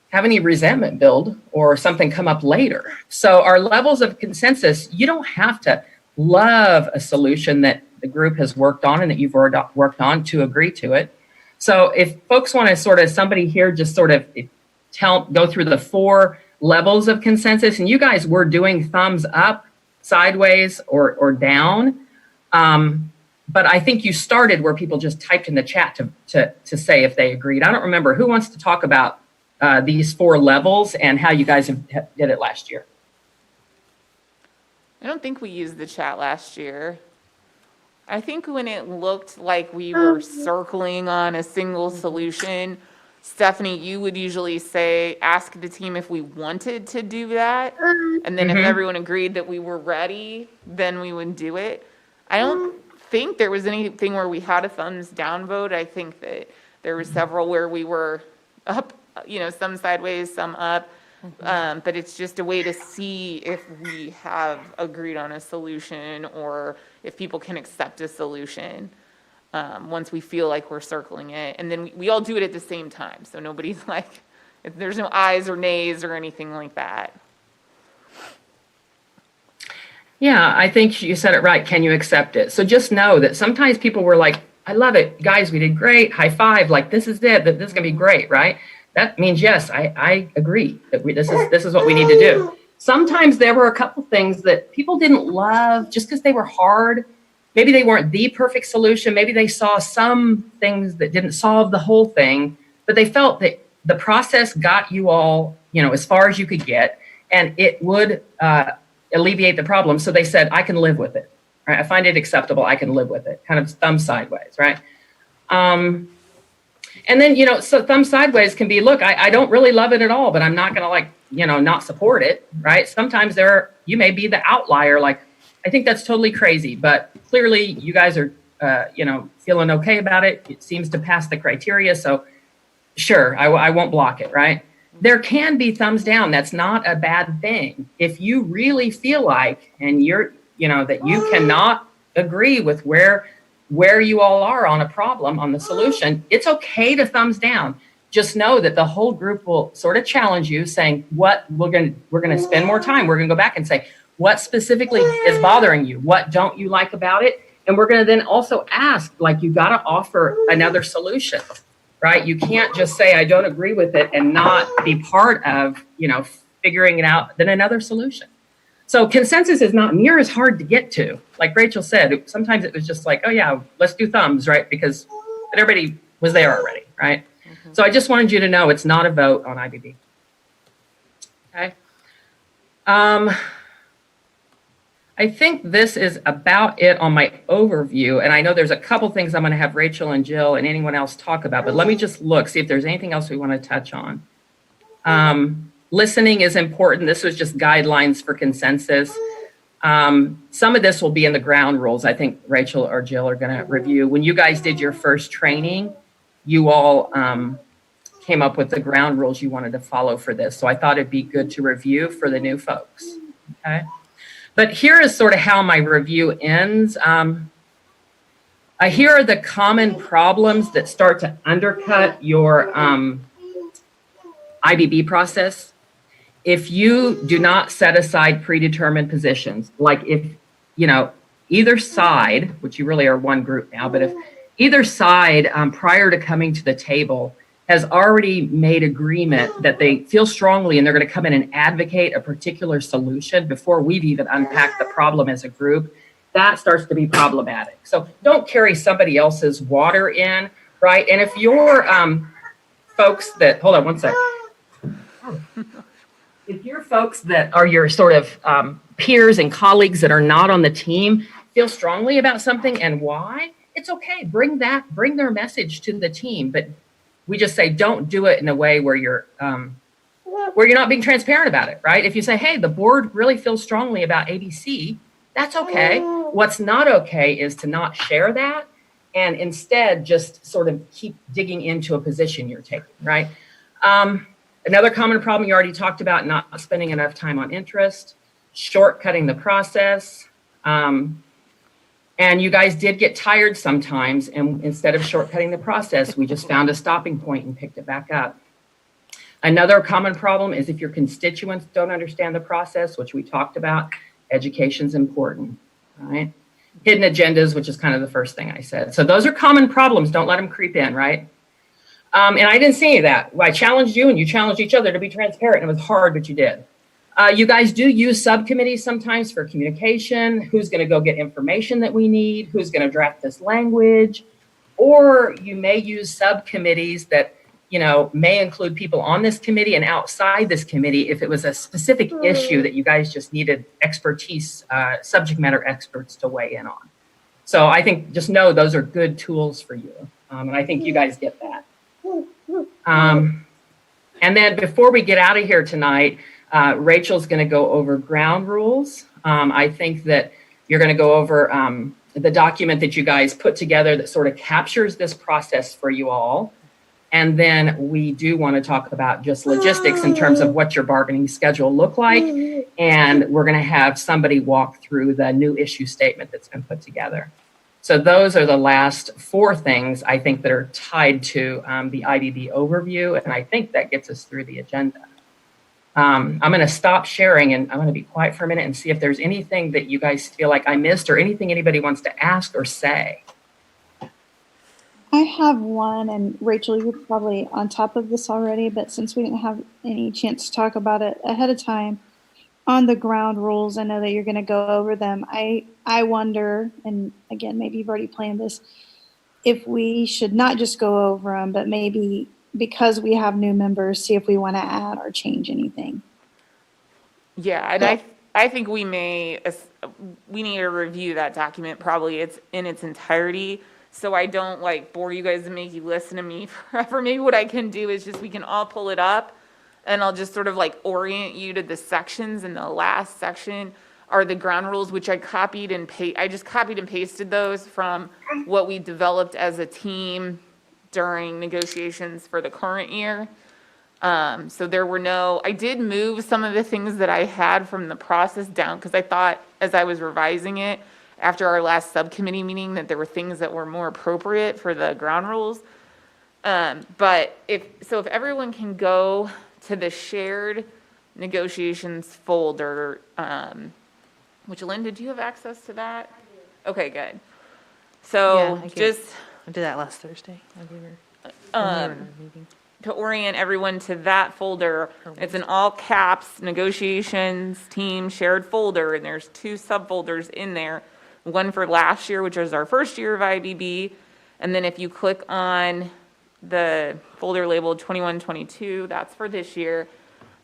[SPEAKER 2] have any resentment build or something come up later. So our levels of consensus, you don't have to love a solution that the group has worked on and that you've worked on to agree to it. So if folks want to somebody here just sort of go through the 4 levels of consensus, and you guys were doing thumbs up, sideways, or down. But I think you started where people just typed in the chat to say if they agreed. I don't remember. Who wants to talk about these 4 levels and how you guys did it last year?
[SPEAKER 1] I don't think we used the chat last year. I think when it looked like we were circling on a single solution, Stephanie, you would usually say, ask the team if we wanted to do that. And then if everyone agreed that we were ready, then we would do it. I don't think there was anything where we had a thumbs down vote. I think that there were several where we were up, some sideways, some up. But it's just a way to see if we have agreed on a solution or if people can accept a solution. Once we feel like we're circling it. And then we all do it at the same time. So nobody's like, there's no ayes or nays or anything like that.
[SPEAKER 2] Yeah, I think you said it right. Can you accept it? So just know that sometimes people were like, I love it. Guys, we did great. High five. Like, this is it. That this is going to be great, right? That means, yes, I agree that this is what we need to do. Sometimes there were a couple things that people didn't love just because they were hard. Maybe they weren't the perfect solution. Maybe they saw some things that didn't solve the whole thing, but they felt that the process got you all, as far as you could get, and it would alleviate the problem. So they said, I can live with it. Right? I find it acceptable. I can live with it. Kind of thumb sideways, right? And then, so thumb sideways can be, look, I don't really love it at all, but I'm not going to not support it, right? Sometimes you may be the outlier, like, I think that's totally crazy, but clearly you guys are, feeling okay about it. It seems to pass the criteria. So sure, I won't block it, right? There can be thumbs down. That's not a bad thing. If you really feel like, and you're, that you cannot agree with where you all are on a problem, on the solution, it's okay to thumbs down. Just know that the whole group will sort of challenge you saying, what we're going to spend more time. We're going to go back and say, what specifically is bothering you? What don't you like about it? And we're going to then also ask, like, you got to offer another solution, right? You can't just say, I don't agree with it and not be part of, figuring it out, then another solution. So consensus is not near as hard to get to. Like Rachel said, sometimes it was just like, oh yeah, let's do thumbs, right? Because everybody was there already, right? So I just wanted you to know it's not a vote on IBB. Okay. I think this is about it on my overview. And I know there's a couple things I'm going to have Rachel and Jill and anyone else talk about, but let me just see if there's anything else we want to touch on. Listening is important. This was just guidelines for consensus. Some of this will be in the ground rules. I think Rachel or Jill are going to review. When you guys did your first training, you all came up with the ground rules you wanted to follow for this. So I thought it'd be good to review for the new folks. Okay. But here is sort of how my review ends. Here are the common problems that start to undercut your IBB process. If you do not set aside predetermined positions, like if, either side, which you really are one group now, but if either side prior to coming to the table has already made agreement that they feel strongly and they're going to come in and advocate a particular solution before we've even unpacked the problem as a group, that starts to be problematic. So don't carry somebody else's water in, right? And if you're folks that, hold on one sec. If you're folks that are your sort of peers and colleagues that are not on the team, feel strongly about something and why, it's okay. Bring their message to the team, but we just say, don't do it in a way where you're not being transparent about it, right? If you say, hey, the board really feels strongly about ABC, that's okay. What's not okay is to not share that and instead just sort of keep digging into a position you're taking, right? Another common problem you already talked about, not spending enough time on interest, shortcutting the process. And you guys did get tired sometimes, and instead of shortcutting the process, we just found a stopping point and picked it back up. Another common problem is if your constituents don't understand the process, which we talked about, education's important, right? Hidden agendas, which is kind of the first thing I said. So those are common problems. Don't let them creep in, right? And I didn't see any of that. I challenged you and you challenged each other to be transparent. And it was hard, but you did. You guys do use subcommittees sometimes for communication. Who's going to go get information that we need? Who's going to draft this language? Or you may use subcommittees that, may include people on this committee and outside this committee if it was a specific issue that you guys just needed expertise, subject matter experts to weigh in on. So I think just know those are good tools for you. And I think you guys get that. And then before we get out of here tonight, Rachel's going to go over ground rules. I think that you're going to go over the document that you guys put together that sort of captures this process for you all. And then we do want to talk about just logistics in terms of what your bargaining schedule look like. And we're going to have somebody walk through the new issue statement that's been put together. So those are the last 4 things I think that are tied to the IBB overview. And I think that gets us through the agenda. I'm going to stop sharing and I'm going to be quiet for a minute and see if there's anything that you guys feel like I missed or anything anybody wants to ask or say.
[SPEAKER 4] I have one, and Rachel, you're probably on top of this already, but since we didn't have any chance to talk about it ahead of time, on the ground rules, I know that you're going to go over them. I wonder, and again, maybe you've already planned this, if we should not just go over them, but maybe because we have new members, see if we want to add or change anything.
[SPEAKER 1] Yeah, and I think we need to review that document, probably it's in its entirety, so I don't like bore you guys and make you listen to me forever. Maybe what I can do is just we can all pull it up and I'll just sort of like orient you to the sections. And the last section are the ground rules, which I copied and pasted those from what we developed as a team during negotiations for the current year. So there were I did move some of the things that I had from the process down because I thought as I was revising it after our last subcommittee meeting that there were things that were more appropriate for the ground rules. But if everyone can go to the shared negotiations folder, which Linda, do you have access to that? I do. Okay, good. So
[SPEAKER 3] I
[SPEAKER 1] just
[SPEAKER 3] did that last Thursday. I gave her meeting.
[SPEAKER 1] To orient everyone to that folder, it's an all caps negotiations team shared folder, and there's 2 subfolders in there. One for last year, which is our first year of IBB, and then if you click on the folder labeled 21-22, that's for this year.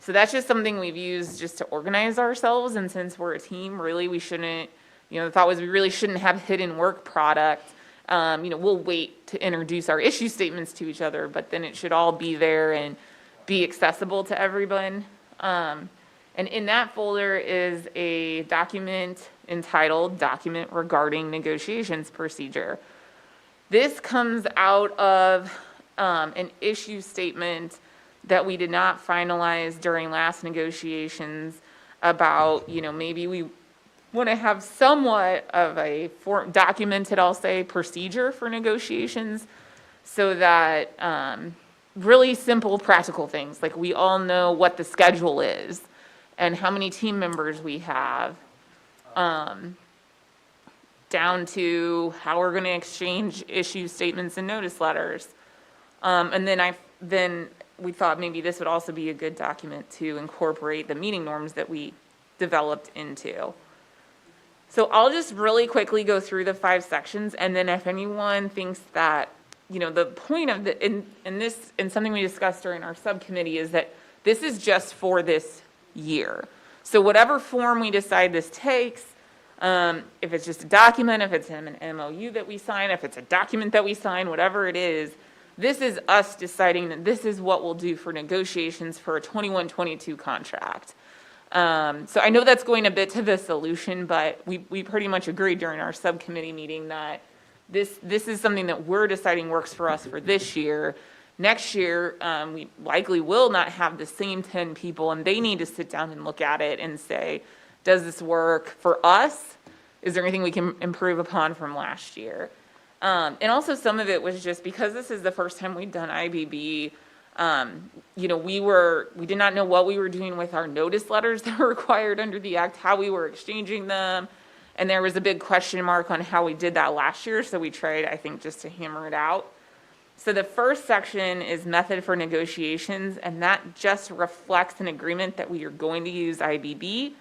[SPEAKER 1] So that's just something we've used just to organize ourselves, and since we're a team, really we shouldn't, the thought was we really shouldn't have hidden work product. We'll wait to introduce our issue statements to each other, but then it should all be there and be accessible to everyone. And in that folder is a document entitled Document Regarding Negotiations Procedure. This comes out of an issue statement that we did not finalize during last negotiations about, maybe we want to have somewhat of a documented, I'll say, procedure for negotiations so that really simple practical things, like we all know what the schedule is and how many team members we have, down to how we're going to exchange issue statements and notice letters. And then we thought maybe this would also be a good document to incorporate the meeting norms that we developed into. So I'll just really quickly go through the 5 sections, and then if anyone thinks that, the point of and something we discussed during our subcommittee is that this is just for this year. So whatever form we decide this takes, if it's just a document, if it's an MOU that we sign, if it's a document that we sign, whatever it is, this is us deciding that this is what we'll do for negotiations for a 21-22 contract. So I know that's going a bit to the solution, but we pretty much agreed during our subcommittee meeting that this is something that we're deciding works for us for this year. Next year, we likely will not have the same 10 people, and they need to sit down and look at it and say, does this work for us? Is there anything we can improve upon from last year? And also some of it was just because this is the first time we've done IBB, we did not know what we were doing with our notice letters that were required under the act, how we were exchanging them. And there was a big question mark on how we did that last year. So we tried, I think, just to hammer it out. So the first section is method for negotiations, and that just reflects an agreement that we are going to use IBB,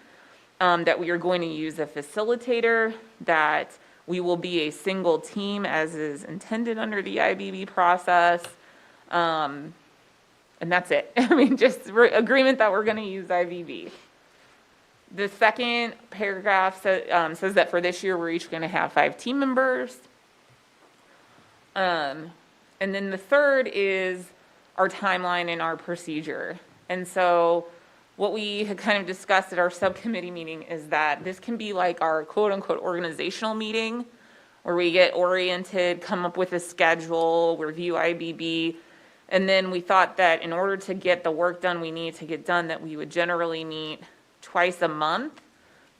[SPEAKER 1] that we are going to use a facilitator, that we will be a single team as is intended under the IBB process. And that's it. I mean, just agreement that we're going to use IBB. The second paragraph says that for this year, we're each going to have 5 team members. And then the third is our timeline and our procedure. And so what we had kind of discussed at our subcommittee meeting is that this can be like our quote-unquote organizational meeting, where we get oriented, come up with a schedule, review IBB, and then we thought that in order to get the work done we need to get done, that we would generally meet twice a month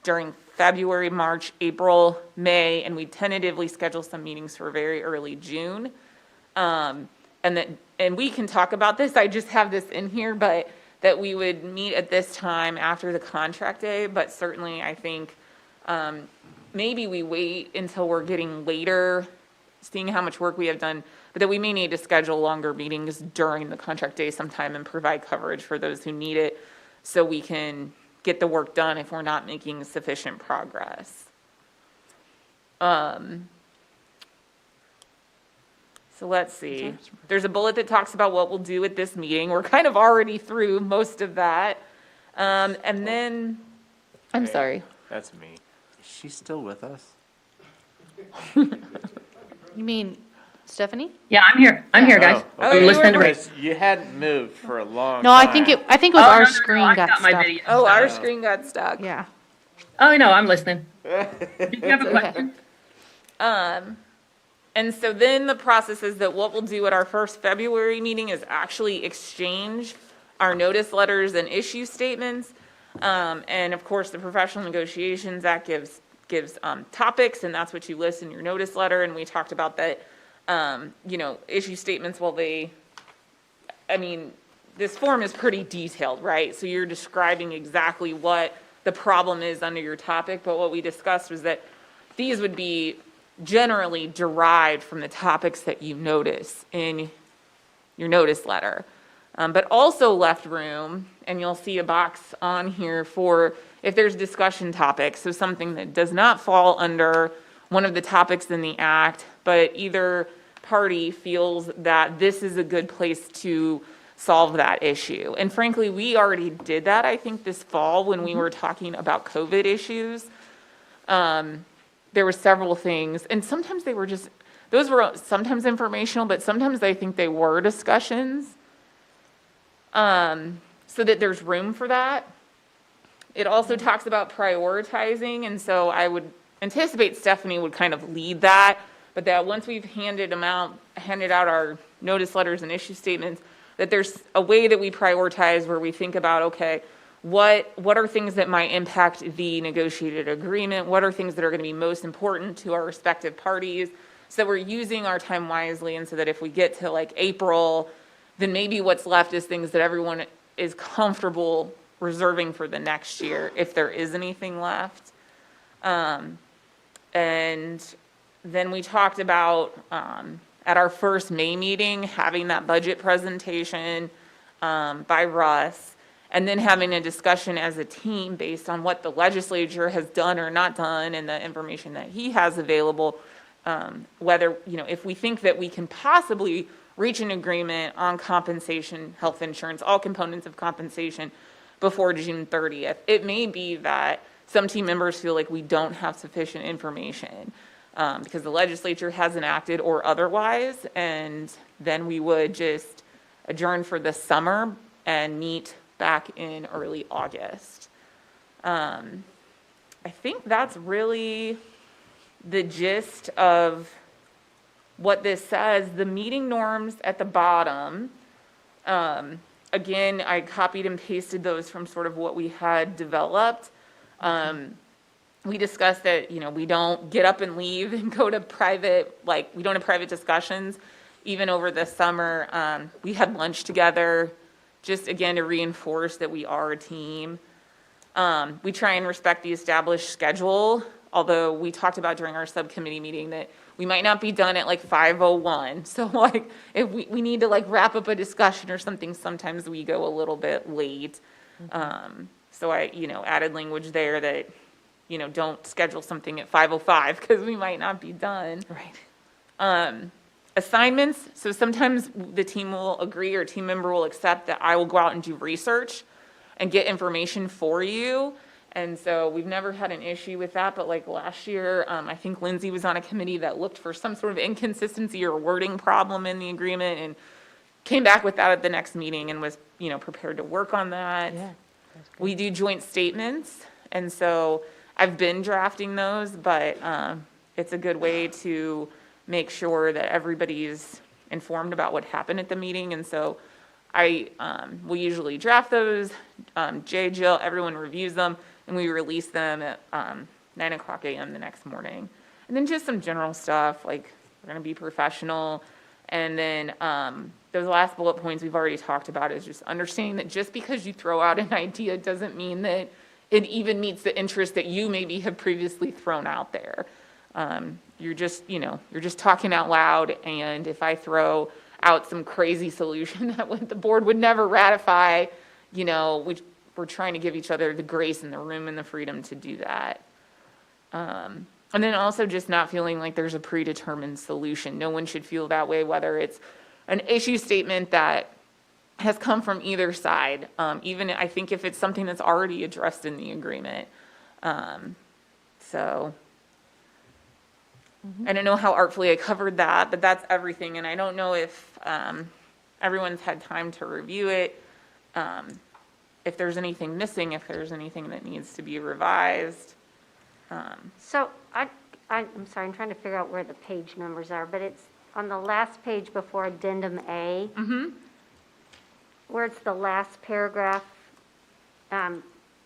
[SPEAKER 1] during February, March, April, May, and we tentatively schedule some meetings for very early June. And we can talk about this, I just have this in here, but that we would meet at this time after the contract day, but certainly I think maybe we wait until we're getting later, seeing how much work we have done, but that we may need to schedule longer meetings during the contract day sometime and provide coverage for those who need it so we can get the work done if we're not making sufficient progress. So let's see. There's a bullet that talks about what we'll do at this meeting. We're kind of already through most of that. And then, I'm sorry.
[SPEAKER 7] That's me.
[SPEAKER 10] Is she still with us?
[SPEAKER 3] You mean Stephanie?
[SPEAKER 2] Yeah, I'm here. I'm here, guys.
[SPEAKER 7] Oh,
[SPEAKER 1] okay.
[SPEAKER 2] I'm listening to
[SPEAKER 7] Because you hadn't moved for a long
[SPEAKER 3] No,
[SPEAKER 7] time.
[SPEAKER 3] I think it was
[SPEAKER 2] Oh,
[SPEAKER 3] our
[SPEAKER 2] no,
[SPEAKER 3] screen
[SPEAKER 2] I
[SPEAKER 3] got
[SPEAKER 2] my
[SPEAKER 3] stuck.
[SPEAKER 2] video.
[SPEAKER 1] Oh, our screen got stuck.
[SPEAKER 3] Yeah.
[SPEAKER 2] Oh, no, I'm listening. Did you have a question?
[SPEAKER 1] And so then the process is that what we'll do at our first February meeting is actually exchange our notice letters and issue statements. And of course, the Professional Negotiations Act gives topics, and that's what you list in your notice letter. And we talked about that, issue statements, this form is pretty detailed, right? So you're describing exactly what the problem is under your topic, but what we discussed was that these would be generally derived from the topics that you notice in your notice letter. But also left room, and you'll see a box on here for if there's discussion topics, so something that does not fall under one of the topics in the act, but either party feels that this is a good place to solve that issue. And frankly, we already did that, I think, this fall when we were talking about COVID issues. There were several things, and sometimes they were just, those were sometimes informational, but sometimes I think they were discussions. So that there's room for that. It also talks about prioritizing, and so I would anticipate Stephanie would kind of lead that, but that once we've handed out our notice letters and issue statements, that there's a way that we prioritize where we think about, okay, what are things that might impact the negotiated agreement? What are things that are going to be most important to our respective parties? So that we're using our time wisely, and so that if we get to like April, then maybe what's left is things that everyone is comfortable reserving for the next year, if there is anything left. And then we talked about, at our first May meeting, having that budget presentation by Russ, and then having a discussion as a team based on what the legislature has done or not done and the information that he has available, whether, if we think that we can possibly reach an agreement on compensation, health insurance, all components of compensation before June 30th. It may be that some team members feel like we don't have sufficient information because the legislature hasn't acted or otherwise, and then we would just adjourn for the summer and meet back in early August. I think that's really the gist of what this says. The meeting norms at the bottom, again, I copied and pasted those from sort of what we had developed. We discussed that, we don't get up and leave and go to private, we don't have private discussions, even over the summer. We had lunch together, just again to reinforce that we are a team. We try and respect the established schedule, although we talked about during our subcommittee meeting that we might not be done at 5:01. So if we need to wrap up a discussion or something, sometimes we go a little bit late. So I, added language there that, don't schedule something at 5:05 because we might not be done.
[SPEAKER 3] Right.
[SPEAKER 1] Assignments. So sometimes the team will agree or a team member will accept that I will go out and do research and get information for you. And so we've never had an issue with that, but last year, I think Lindsay was on a committee that looked for some sort of inconsistency or wording problem in the agreement, and came back with that at the next meeting and was, prepared to work on that.
[SPEAKER 3] Yeah.
[SPEAKER 1] We do joint statements, and so I've been drafting those, but it's a good way to make sure that everybody's informed about what happened at the meeting, and so I will usually draft those. Jay, Jill, everyone reviews them, and we release them at 9:00 a.m. the next morning. And then just some general stuff, like we're going to be professional. And then those last bullet points we've already talked about is just understanding that just because you throw out an idea doesn't mean that it even meets the interest that you maybe have previously thrown out there. You're just talking out loud, and if I throw out some crazy solution that the board would never ratify, we're trying to give each other the grace and the room and the freedom to do that. And then also just not feeling like there's a predetermined solution. No one should feel that way, whether it's an issue statement that has come from either side, even I think if it's something that's already addressed in the agreement. So I don't know how artfully I covered that, but that's everything. And I don't know if everyone's had time to review it, if there's anything missing, if there's anything that needs to be revised.
[SPEAKER 9] So I'm sorry, I'm trying to figure out where the page numbers are, but it's on the last page before addendum A, where it's the last paragraph.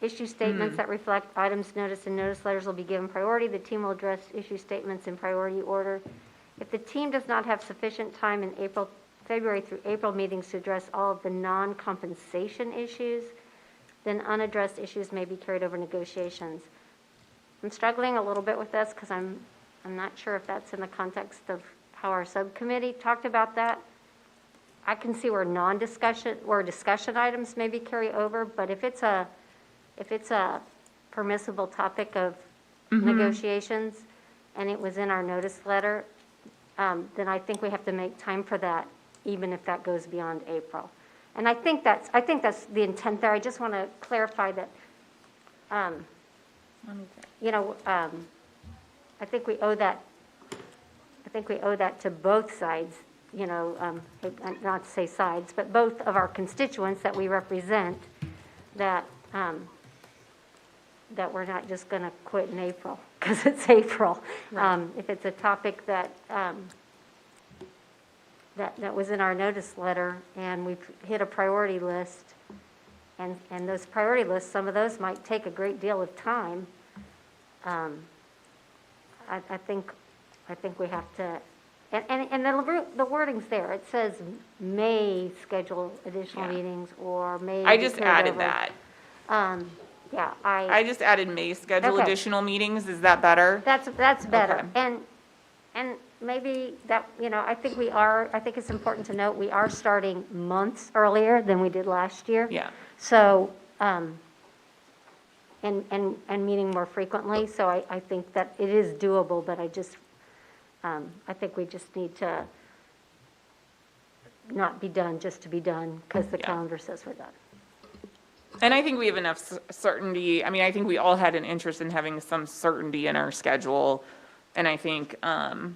[SPEAKER 9] Issue statements that reflect items noticed in notice letters will be given priority. The team will address issue statements in priority order. If the team does not have sufficient time in February through April meetings to address all of the non-compensation issues, then unaddressed issues may be carried over negotiations. I'm struggling a little bit with this because I'm not sure if that's in the context of how our subcommittee talked about that. I can see where discussion items maybe carry over, but if it's a permissible topic of negotiations and it was in our notice letter, then I think we have to make time for that, even if that goes beyond April. And I think that's the intent there. I just want to clarify that. I think we owe that. I think we owe that to both sides. Not to say sides, but both of our constituents that we represent. That we're not just going to quit in April because it's April. Right. If it's a topic that was in our notice letter and we've hit a priority list, and those priority lists, some of those might take a great deal of time. I think we have to, and the wording's there. It says may schedule additional meetings or may.
[SPEAKER 1] I just added that.
[SPEAKER 9] Yeah,
[SPEAKER 1] I just added may schedule
[SPEAKER 9] Okay.
[SPEAKER 1] additional meetings. Is that better?
[SPEAKER 9] That's better.
[SPEAKER 1] Okay.
[SPEAKER 9] And maybe that, I think it's important to note, we are starting months earlier than we did last year.
[SPEAKER 1] Yeah.
[SPEAKER 9] So, and meeting more frequently, so I think that it is doable, but I think we just need to not be done just to be done, because the calendar says we're done.
[SPEAKER 1] And I think we have enough certainty. I mean, I think we all had an interest in having some certainty in our schedule, and I think, I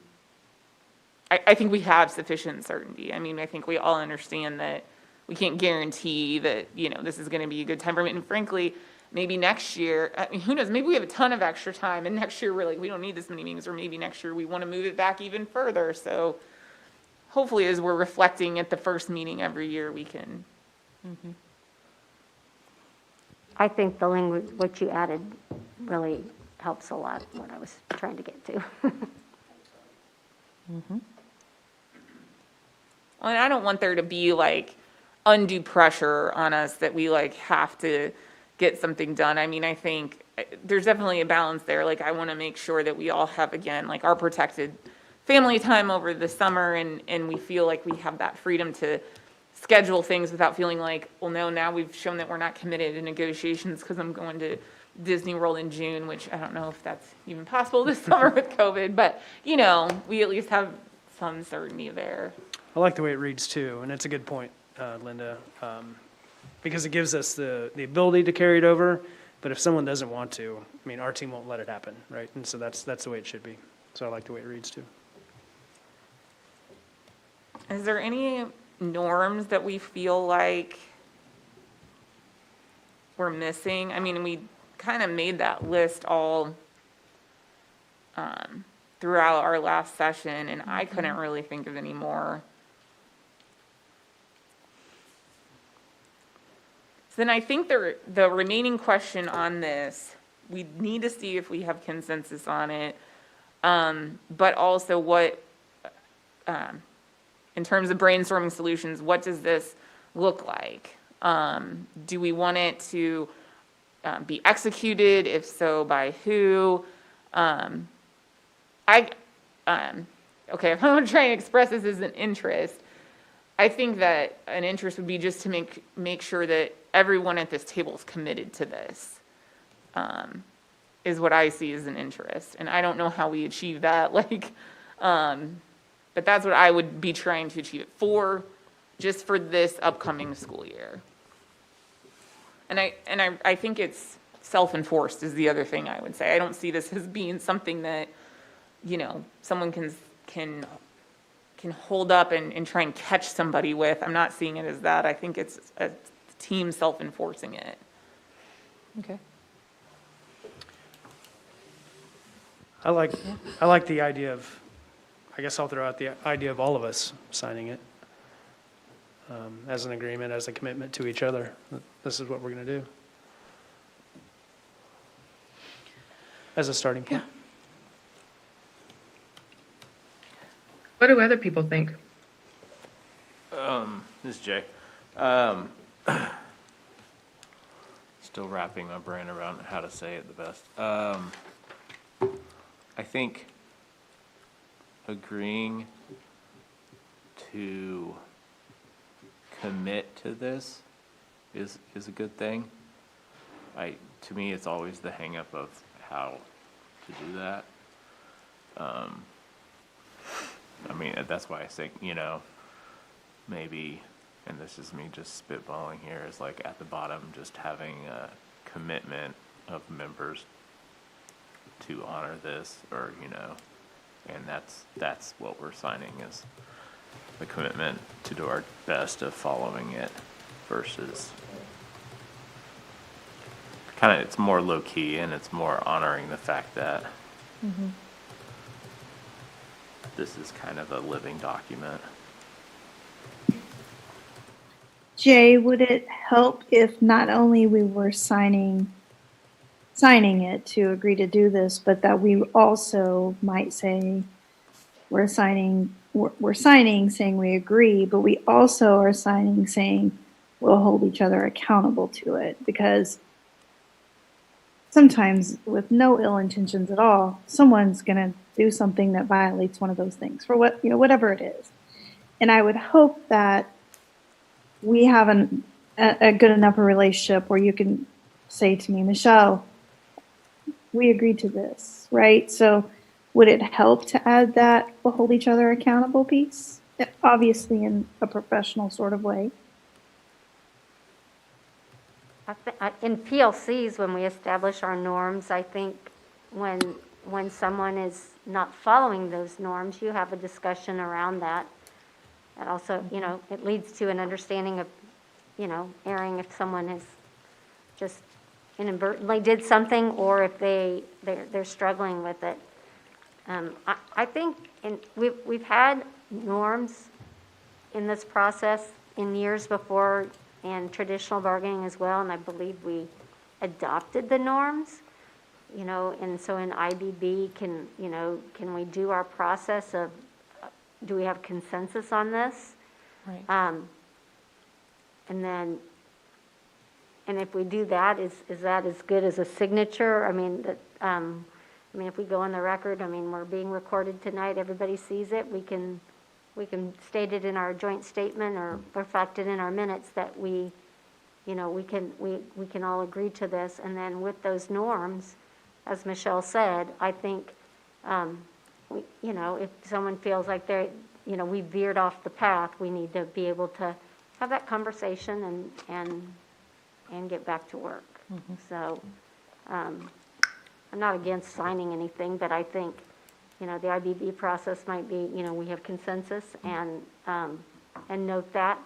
[SPEAKER 1] think we have sufficient certainty. I mean, I think we all understand that we can't guarantee that, this is going to be a good time for me. And frankly, maybe next year, I mean, who knows, maybe we have a ton of extra time, and next year we're like, we don't need this many meetings, or maybe next year we want to move it back even further. So hopefully as we're reflecting at the first meeting every year, we can.
[SPEAKER 9] I think the language, what you added, really helps a lot, what I was trying to get to.
[SPEAKER 1] Well, and I don't want there to be like undue pressure on us that we like have to get something done. I mean, I think there's definitely a balance there. Like, I want to make sure that we all have, again, like our protected family time over the summer, and we feel like we have that freedom to schedule things without feeling like, well, no, now we've shown that we're not committed to negotiations because I'm going to Disney World in June, which I don't know if that's even possible this summer with COVID, but, we at least have some certainty there.
[SPEAKER 5] I like the way it reads too, and it's a good point, Linda, because it gives us the ability to carry it over, but if someone doesn't want to, I mean, our team won't let it happen, right? And so that's the way it should be. So I like the way it reads too.
[SPEAKER 1] Is there any norms that we feel like we're missing. I mean, we kind of made that list all throughout our last session, and I couldn't really think of any more. So then I think the remaining question on this, we need to see if we have consensus on it, but also what, in terms of brainstorming solutions, what does this look like? Do we want it to be executed? If so, by who? Okay, if I'm trying to express this as an interest, I think that an interest would be just to make sure that everyone at this table is committed to this, is what I see as an interest. And I don't know how we achieve that, but that's what I would be trying to achieve it just for this upcoming school year. And I think it's self-enforced is the other thing I would say. I don't see this as being something that, someone can hold up and try and catch somebody with. I'm not seeing it as that. I think it's a team self-enforcing it.
[SPEAKER 3] Okay.
[SPEAKER 5] I like the idea of, I guess I'll throw out the idea of all of us signing it as an agreement, as a commitment to each other. This is what we're going to do. As a starting point.
[SPEAKER 2] What do other people think?
[SPEAKER 7] This is Jay. Still wrapping my brain around how to say it the best. I think agreeing to commit to this is a good thing. To me, it's always the hang up of how to do that. I mean, that's why I think, maybe, and this is me just spitballing here, is like at the bottom, just having a commitment of members to honor this, or, and that's what we're signing, is the commitment to do our best of following it, versus kind of, it's more low key and it's more honoring the fact that this is kind of a living document.
[SPEAKER 4] Jay, would it help if not only we were signing it to agree to do this, but that we also might say we're signing saying we agree, but we also are signing saying we'll hold each other accountable to it? Because sometimes, with no ill intentions at all, someone's going to do something that violates one of those things for whatever it is. And I would hope that we have a good enough relationship where you can say to me, Michelle, we agreed to this, right? So would it help to add that we'll hold each other accountable piece? Obviously in a professional sort of way.
[SPEAKER 9] In PLCs, when we establish our norms, I think when someone is not following those norms, you have a discussion around that. And also, it leads to an understanding of, erring if someone has just inadvertently did something, or if they're struggling with it. I think we've had norms in this process in years before, and traditional bargaining as well, and I believe we adopted the norms, and so in IBB, can we do our process of, do we have consensus on this?
[SPEAKER 1] Right.
[SPEAKER 9] And if we do that, is that as good as a signature? I mean, if we go on the record, we're being recorded tonight, everybody sees it, we can state it in our joint statement or reflect it in our minutes that we can all agree to this. And then with those norms, as Michelle said, I think, if someone feels like we veered off the path, we need to be able to have that conversation and get back to work. So, I'm not against signing anything, but I think, the IBB process might be, we have consensus, and and note that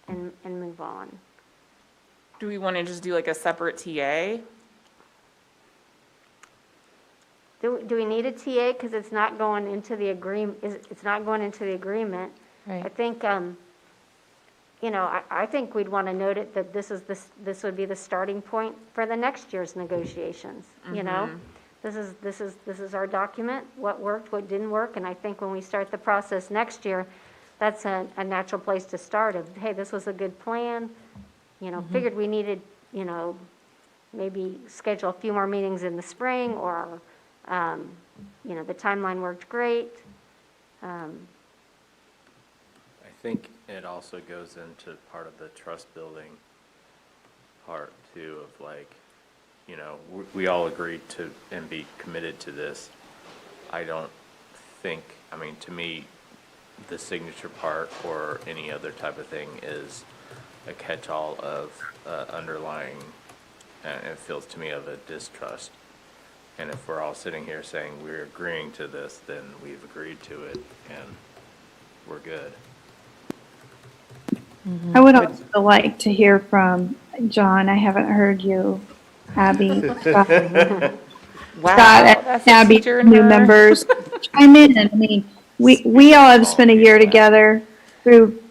[SPEAKER 9] and move on.
[SPEAKER 1] Do we want to just do like a separate TA?
[SPEAKER 9] Do we need a TA? Because it's not going into the agreement, it's not going into the agreement. I
[SPEAKER 3] Right.
[SPEAKER 9] think, I think we'd want to note it that this would be the starting point for the next year's negotiations, you know? This is our document, what worked, what didn't work, and I think when we start the process next year, that's a natural place to start of, hey, this was a good plan, figured we needed, maybe schedule a few more meetings in the spring, or, the timeline worked great.
[SPEAKER 7] I think it also goes into part of the trust building part too, of like, we all agreed to and be committed to this. I don't think, to me, the signature part or any other type of thing is a catch-all of underlying, and it feels to me of a distrust. And if we're all sitting here saying we're agreeing to this, then we've agreed to it and we're good.
[SPEAKER 4] I would also like to hear from John. I haven't heard you, Abby, Scott,
[SPEAKER 1] Wow,
[SPEAKER 4] Scott,
[SPEAKER 1] that's a
[SPEAKER 4] Abby,
[SPEAKER 1] teacher in
[SPEAKER 4] new
[SPEAKER 1] her.
[SPEAKER 4] members. Chime in. I mean, we all have spent a year together through,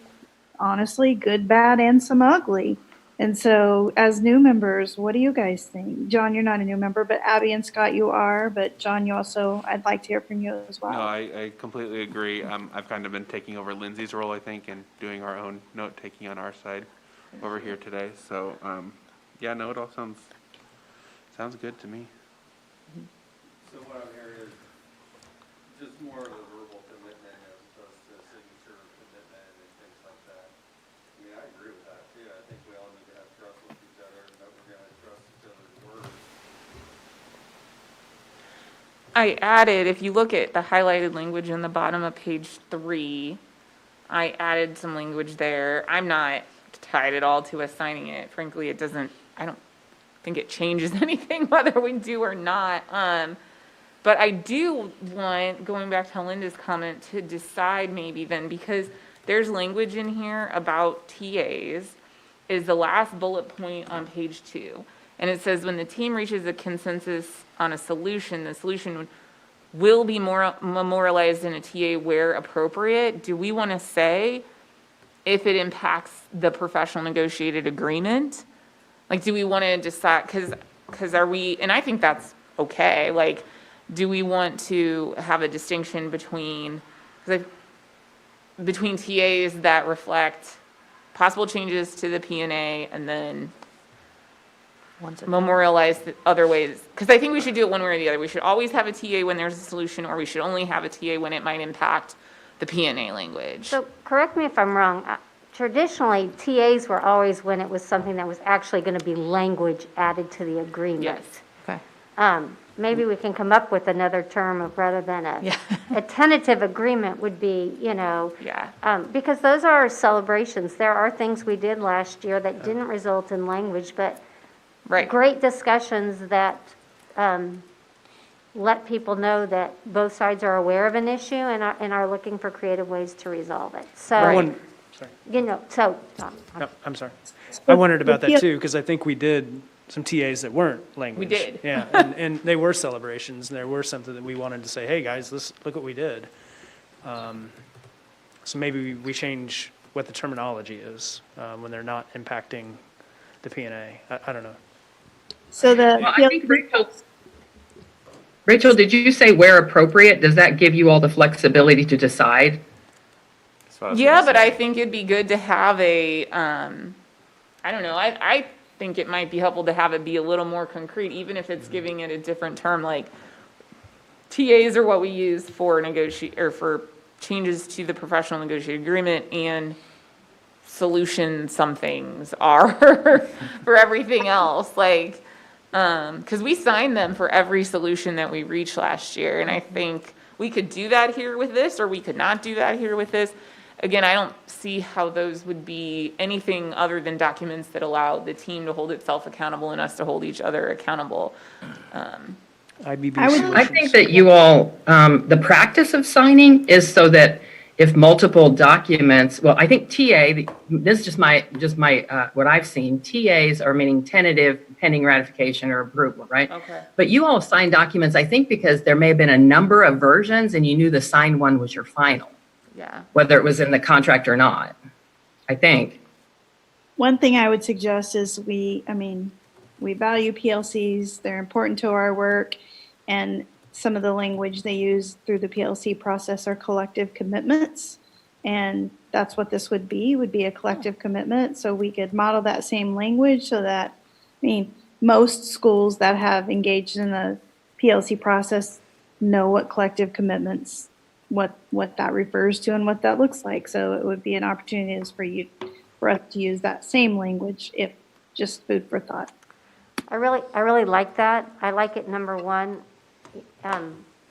[SPEAKER 4] honestly, good, bad, and some ugly. And so, as new members, what do you guys think? John, you're not a new member, but Abby and Scott, you are. But John, you also, I'd like to hear from you as well.
[SPEAKER 6] No, I completely agree. I've kind of been taking over Lindsay's role, I think, and doing our own note-taking on our side over here today. So, yeah, no, it all sounds good to me.
[SPEAKER 10] So what I'm hearing is just more of a verbal commitment as opposed to signature commitment and things like that. I mean, I agree with that too. I think we all need to have trust with each other and that we're gonna trust each other's words.
[SPEAKER 1] I added, if you look at the highlighted language in the bottom of page 3, I added some language there. I'm not tied at all to assigning it. Frankly, I don't think it changes anything whether we do or not. But I do want, going back to Linda's comment, to decide maybe then, because there's language in here about TAs, is the last bullet point on page 2. And it says, when the team reaches a consensus on a solution, the solution will be more memorialized in a TA where appropriate. Do we want to say if it impacts the professional negotiated agreement? Like, do we want to decide, because are we, and I think that's okay, like, do we want to have a distinction between TAs that reflect possible changes to the P&A and then memorialize the other ways? Because I think we should do it one way or the other. We should always have a TA when there's a solution, or we should only have a TA when it might impact the P&A language.
[SPEAKER 9] So correct me if I'm wrong. Traditionally, TAs were always when it was something that was actually going to be language added to the agreement.
[SPEAKER 1] Yes.
[SPEAKER 3] Okay.
[SPEAKER 9] Maybe we can come up with another term of, rather than a tentative agreement would be,
[SPEAKER 1] Yeah.
[SPEAKER 9] because those are celebrations. There are things we did last year that didn't result in language, but
[SPEAKER 1] Right.
[SPEAKER 9] great discussions that let people know that both sides are aware of an issue and are looking for creative ways to resolve it. So,
[SPEAKER 5] Sorry. No, I'm sorry. I wondered about that too, because I think we did some TAs that weren't language.
[SPEAKER 1] We did.
[SPEAKER 5] Yeah, and they were celebrations, and there were something that we wanted to say, hey, guys, look what we did. So maybe we change what the terminology is when they're not impacting the P&A. I don't know.
[SPEAKER 4] So
[SPEAKER 2] Well, I think Rachel, did you say where appropriate? Does that give you all the flexibility to decide?
[SPEAKER 7] That's what I was
[SPEAKER 1] Yeah,
[SPEAKER 7] gonna
[SPEAKER 1] but
[SPEAKER 7] say.
[SPEAKER 1] I think it'd be good to have I don't know, I think it might be helpful to have it be a little more concrete, even if it's giving it a different term, like TAs are what we use for for changes to the professional negotiated agreement, and solution some things are for everything else, like, because we signed them for every solution that we reached last year, and I think we could do that here with this, or we could not do that here with this. Again, I don't see how those would be anything other than documents that allow the team to hold itself accountable and us to hold each other accountable.
[SPEAKER 5] IBB
[SPEAKER 4] I
[SPEAKER 5] solutions.
[SPEAKER 2] I think that you all, the practice of signing is so that if multiple documents, well, I think this is just my what I've seen, TAs are meaning tentative pending ratification or approval, right?
[SPEAKER 1] Okay.
[SPEAKER 2] But you all signed documents, I think, because there may have been a number of versions and you knew the signed one was your final,
[SPEAKER 1] Yeah.
[SPEAKER 2] whether it was in the contract or not, I think.
[SPEAKER 4] One thing I would suggest is we value PLCs. They're important to our work. And some of the language they use through the PLC process are collective commitments. And that's what this would be a collective commitment. So we could model that same language so that, most schools that have engaged in the PLC process know what collective commitments, what that refers to and what that looks like. So it would be an opportunity for us to use that same language, if just food for thought.
[SPEAKER 9] I really like that. I like it, number one,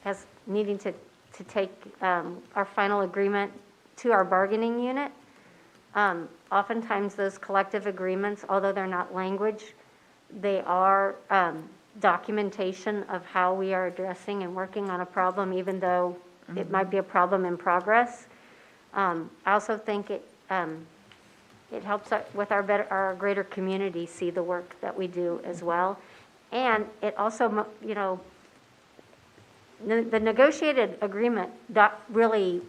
[SPEAKER 9] as needing to take our final agreement to our bargaining unit. Oftentimes those collective agreements, although they're not language, they are documentation of how we are addressing and working on a problem, even though it might be a problem in progress. I also think it helps with our greater community see the work that we do as well. And it also, the negotiated agreement really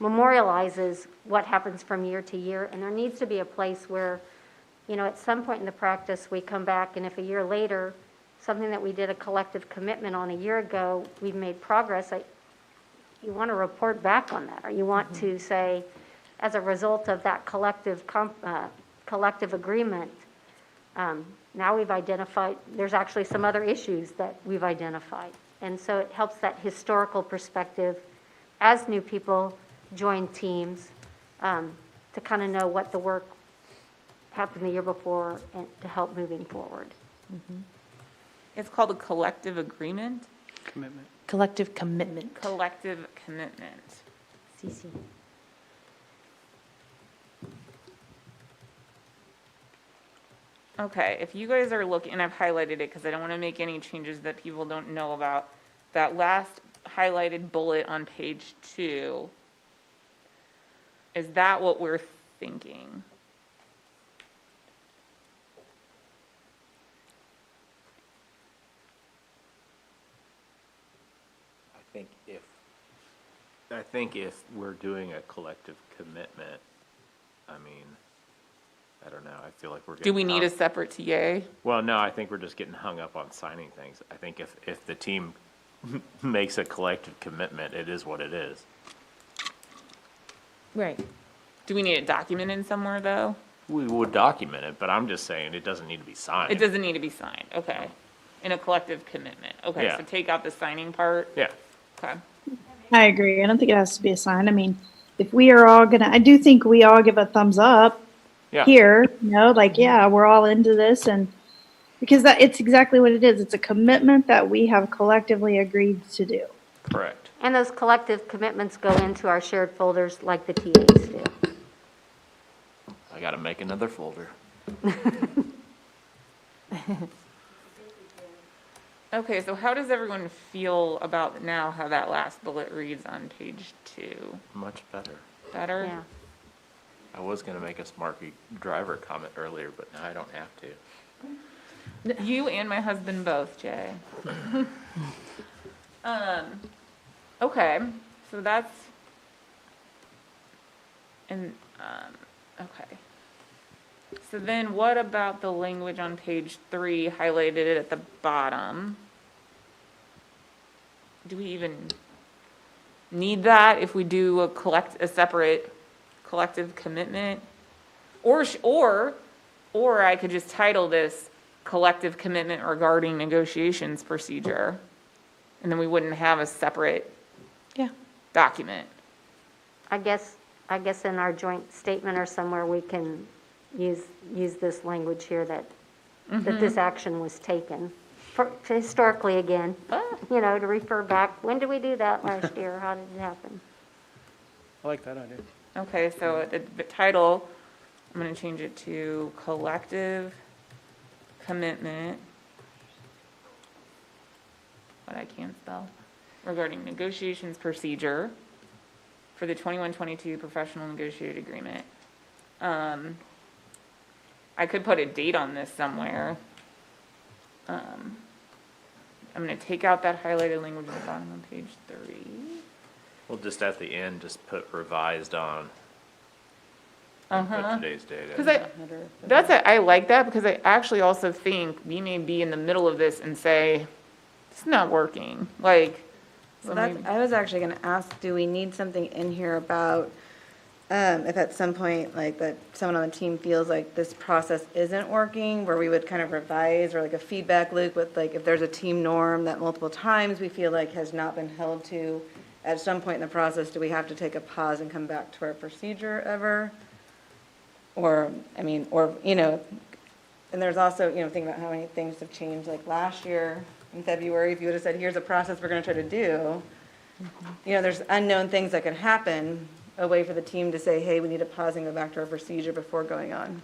[SPEAKER 9] memorializes what happens from year to year. And there needs to be a place where, at some point in the practice, we come back, and if a year later, something that we did a collective commitment on a year ago, we've made progress, you want to report back on that, or you want to say, as a result of that collective agreement, now we've identified, there's actually some other issues that we've identified. And so it helps that historical perspective as new people join teams to kind of know what the work happened the year before and to help moving forward.
[SPEAKER 1] It's called a collective agreement?
[SPEAKER 5] Commitment.
[SPEAKER 3] Collective commitment.
[SPEAKER 1] Collective commitment.
[SPEAKER 3] CC.
[SPEAKER 1] Okay, if you guys are looking, and I've highlighted it because I don't want to make any changes that people don't know about, that last highlighted bullet on page 2, is that what we're thinking?
[SPEAKER 7] I think if we're doing a collective commitment, I don't know, I feel like we're getting.
[SPEAKER 1] Do we need a separate TA?
[SPEAKER 7] Well, no, I think we're just getting hung up on signing things. I think if the team makes a collective commitment, it is what it is.
[SPEAKER 3] Right.
[SPEAKER 1] Do we need it documented somewhere, though?
[SPEAKER 7] We would document it, but I'm just saying it doesn't need to be signed.
[SPEAKER 1] It doesn't need to be signed, okay. In a collective commitment, okay,
[SPEAKER 7] Yeah.
[SPEAKER 1] so take out the signing part?
[SPEAKER 7] Yeah.
[SPEAKER 1] Okay.
[SPEAKER 4] I agree. I don't think it has to be a sign. If we are all I do think we all give a thumbs up
[SPEAKER 7] Yeah.
[SPEAKER 4] here, yeah, we're all into this, and because it's exactly what it is. It's a commitment that we have collectively agreed to do.
[SPEAKER 7] Correct.
[SPEAKER 9] And those collective commitments go into our shared folders like the TAs do.
[SPEAKER 7] I gotta make another folder.
[SPEAKER 1] Okay, so how does everyone feel about now how that last bullet reads on page 2?
[SPEAKER 7] Much better.
[SPEAKER 1] Better?
[SPEAKER 9] Yeah.
[SPEAKER 7] I was gonna make a Smarky driver comment earlier, but now I don't have to.
[SPEAKER 1] You and my husband both, Jay. Okay, so that's, okay. So then what about the language on page 3 highlighted at the bottom? Do we even need that if we do a separate collective commitment? Or I could just title this collective commitment regarding negotiations procedure, and then we wouldn't have a separate document.
[SPEAKER 9] I guess in our joint statement or somewhere we can use this language here that this action was taken. Historically again, to refer back, when did we do that last year? How did it happen?
[SPEAKER 5] I like that idea.
[SPEAKER 1] Okay, so the title, I'm going to change it to collective commitment, what I can't spell, regarding negotiations procedure. for the 21-22 professional negotiated agreement. I could put a date on this somewhere. I'm gonna take out that highlighted language at the bottom of page 30.
[SPEAKER 7] Well, just at the end, just put revised on. And put today's date in.
[SPEAKER 1] Because I like that, because I actually also think we may be in the middle of this and say, it's not working, like. So
[SPEAKER 8] Well,
[SPEAKER 1] maybe-
[SPEAKER 8] I was actually gonna ask, do we need something in here about, if at some point, like, that someone on the team feels like this process isn't working, where we would kind of revise, or like a feedback loop with, like, if there's a team norm that multiple times we feel like has not been held to, at some point in the process, do we have to take a pause and come back to our procedure ever? Or, I mean, or, you know, and there's also, you know, think about how many things have changed, like last year in February, if you would have said, here's a process we're gonna try to do, you know, there's unknown things that could happen, a way for the team to say, hey, we need to pause and go back to our procedure before going on.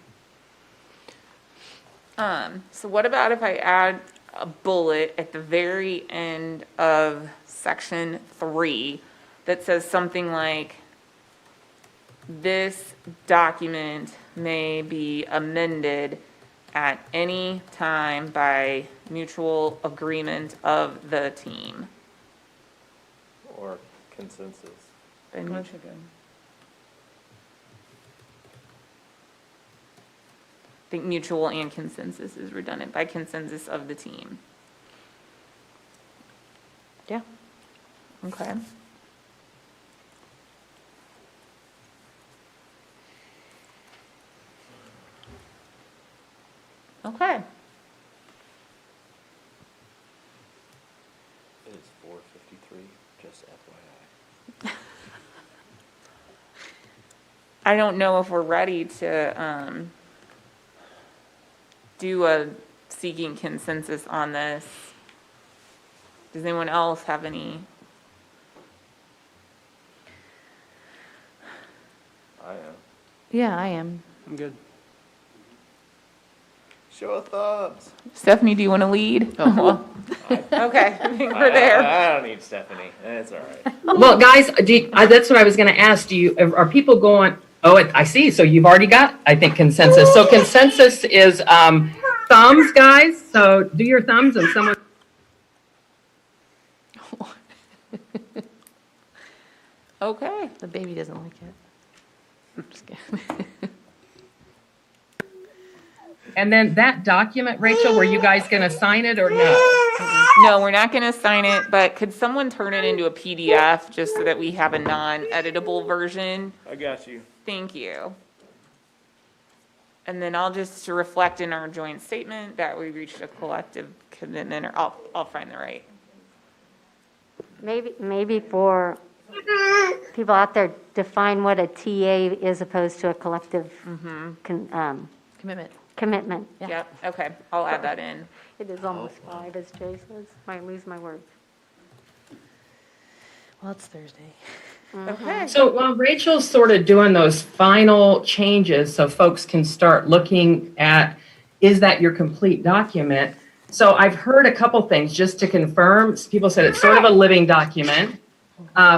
[SPEAKER 1] So what about if I add a bullet at the very end of section 3 that says something like, this document may be amended at any time by mutual agreement of the team.
[SPEAKER 7] Or consensus.
[SPEAKER 1] By mutual- I think mutual and consensus is redundant, by consensus of the team.
[SPEAKER 3] Yeah.
[SPEAKER 1] Okay. Okay.
[SPEAKER 7] It is 4:53, just FYI.
[SPEAKER 1] I don't know if we're ready to do a seeking consensus on this. Does anyone else have any?
[SPEAKER 7] I am.
[SPEAKER 3] Yeah, I am.
[SPEAKER 5] I'm good.
[SPEAKER 7] Show of thumbs.
[SPEAKER 1] Stephanie, do you want to lead? Well, okay, I think we're
[SPEAKER 7] I
[SPEAKER 1] there.
[SPEAKER 7] don't need Stephanie. It's all right.
[SPEAKER 2] Well, guys, that's what I was gonna ask. Are people going, I see, so you've already got, I think, consensus. So consensus is, thumbs, guys, so do your thumbs and someone.
[SPEAKER 1] Okay.
[SPEAKER 3] The baby doesn't like it. I'm just kidding.
[SPEAKER 2] And then that document, Rachel, were you guys gonna sign it or no?
[SPEAKER 1] No, we're not going to sign it, but could someone turn it into a PDF just so that we have a non-editable version?
[SPEAKER 7] I got you.
[SPEAKER 1] Thank you. And then I'll just reflect in our joint statement that we reached a collective commitment, or I'll find the right.
[SPEAKER 9] Maybe for people out there, define what a TA is opposed to a collective
[SPEAKER 3] Commitment.
[SPEAKER 9] commitment.
[SPEAKER 3] Yeah.
[SPEAKER 1] Yep, okay, I'll add that in.
[SPEAKER 9] It is almost 5, as Jay says. Might lose my words.
[SPEAKER 3] Well, it's Thursday.
[SPEAKER 1] Okay.
[SPEAKER 2] So while Rachel's sort of doing those final changes so folks can start looking at, is that your complete document? So I've heard a couple things just to confirm. People said it's sort of a living document.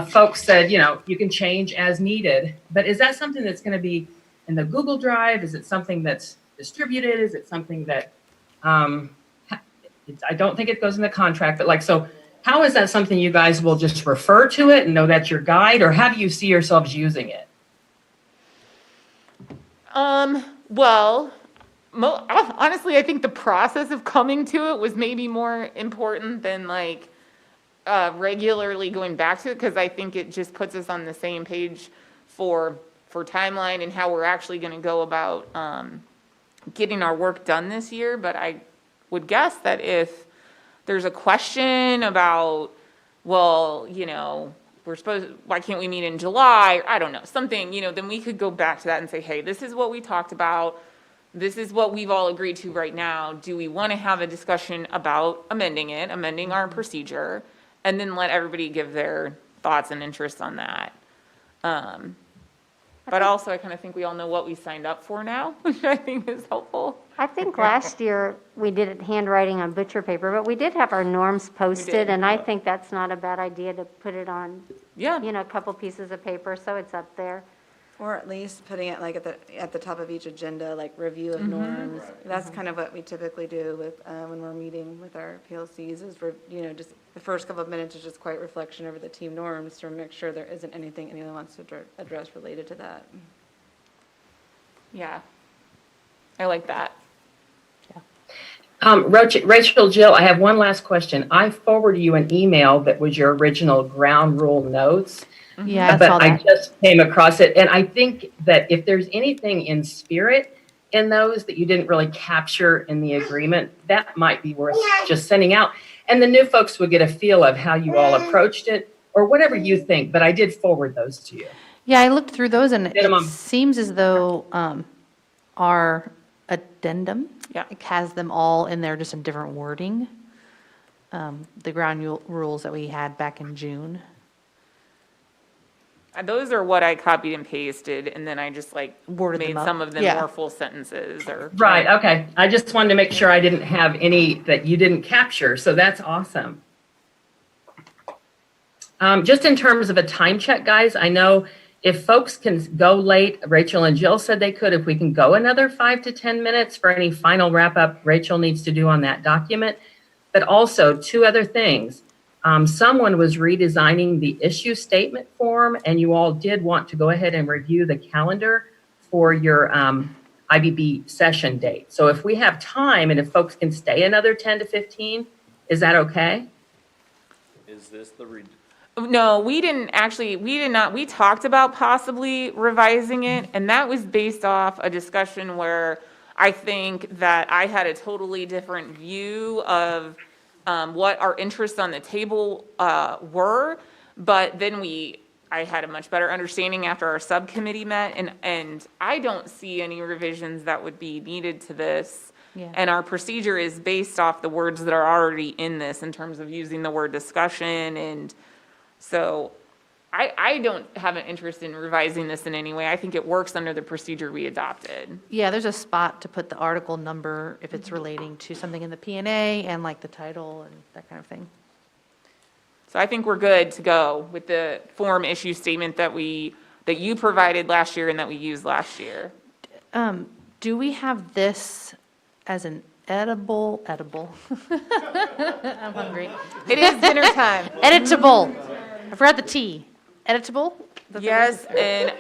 [SPEAKER 2] Folks said, you can change as needed. But is that something that's going to be in the Google Drive? Is it something that's distributed? Is it something that, I don't think it goes in the contract, but so how is that something you guys will just refer to it and know that's your guide, or how do you see yourselves using it?
[SPEAKER 1] Well, honestly, I think the process of coming to it was maybe more important than regularly going back to it, because I think it just puts us on the same page for timeline and how we're actually going to go about getting our work done this year. But I would guess that if there's a question about, well, why can't we meet in July? I don't know, something, then we could go back to that and say, hey, this is what we talked about. This is what we've all agreed to right now. Do we want to have a discussion about amending our procedure, and then let everybody give their thoughts and interests on that? But also, I kind of think we all know what we signed up for now, which I think is helpful.
[SPEAKER 9] I think last year we did it handwriting on butcher paper, but we did have our norms posted, and I think that's not a bad idea to put it on
[SPEAKER 1] Yeah.
[SPEAKER 9] you know, a couple pieces of paper, so it's up there.
[SPEAKER 8] Or at least putting it like at the top of each agenda, like review of norms. That's kind of what we typically do with, when we're meeting with our PLCs is, you know, just the first couple of minutes is just quite reflection over the team norms to make sure there isn't anything anyone wants to address related to that.
[SPEAKER 1] Yeah. I like that.
[SPEAKER 2] Rachel, Jill, I have one last question. I forwarded you an email that was your original ground rule notes.
[SPEAKER 3] Yeah, I saw
[SPEAKER 2] But I
[SPEAKER 3] that.
[SPEAKER 2] just came across it, and I think that if there's anything in spirit in those that you didn't really capture in the agreement, that might be worth just sending out. And the new folks would get a feel of how you all approached it, or whatever you think, but I did forward those to you.
[SPEAKER 3] Yeah, I looked through those and it
[SPEAKER 2] Minimum.
[SPEAKER 3] seems as though our addendum
[SPEAKER 1] Yeah.
[SPEAKER 3] has them all in there, just in different wording. The ground rules that we had back in June.
[SPEAKER 1] Those are what I copied and pasted, and then I just like
[SPEAKER 3] Worded them
[SPEAKER 1] made
[SPEAKER 3] up.
[SPEAKER 1] some of them
[SPEAKER 3] Yeah.
[SPEAKER 1] more full sentences or.
[SPEAKER 2] Right, okay. I just wanted to make sure I didn't have any that you didn't capture, so that's awesome. Just in terms of a time check, guys, I know if folks can go late, Rachel and Jill said they could, if we can go another 5 to 10 minutes for any final wrap up Rachel needs to do on that document. But also 2 other things. Someone was redesigning the issue statement form, and you all did want to go ahead and review the calendar for your IBB session date. So if we have time and if folks can stay another 10 to 15, is that okay?
[SPEAKER 10] Is this the
[SPEAKER 1] No, we did not, we talked about possibly revising it, and that was based off a discussion where I think that I had a totally different view of what our interests on the table were, but then I had a much better understanding after our subcommittee met, and I don't see any revisions that would be needed to this.
[SPEAKER 3] Yeah.
[SPEAKER 1] And our procedure is based off the words that are already in this in terms of using the word discussion, and so I don't have an interest in revising this in any way. I think it works under the procedure we adopted.
[SPEAKER 3] Yeah, there's a spot to put the article number if it's relating to something in the P&A and like the title and that kind of thing.
[SPEAKER 1] So I think we're good to go with the form issue statement that you provided last year and that we used last year.
[SPEAKER 3] Do we have this as an edible? I'm hungry.
[SPEAKER 1] It is dinner time.
[SPEAKER 3] Editable. I forgot the T. Editable?
[SPEAKER 1] Yes, and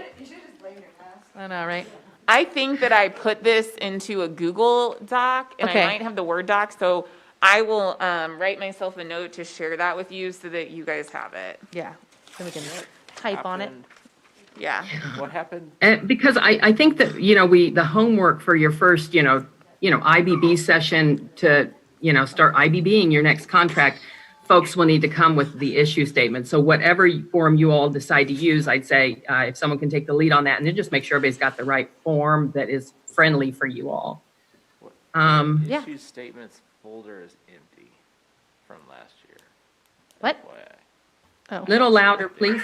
[SPEAKER 3] I know, right?
[SPEAKER 1] I think that I put this into a Google Doc, and
[SPEAKER 3] Okay.
[SPEAKER 1] I might have the Word doc, so I will write myself a note to share that with you so that you guys have it.
[SPEAKER 3] Yeah. Then we can type on it.
[SPEAKER 1] Yeah.
[SPEAKER 7] What happened?
[SPEAKER 2] And because I think that, the homework for your first, IBB session to, start IBBing your next contract, folks will need to come with the issue statement. So whatever form you all decide to use, I'd say if someone can take the lead on that and then just make sure everybody's got the right form that is friendly for you all.
[SPEAKER 3] Yeah.
[SPEAKER 7] Issue statements folder is empty from last year.
[SPEAKER 3] What?
[SPEAKER 7] FYI.
[SPEAKER 3] Oh.
[SPEAKER 2] Little louder, please.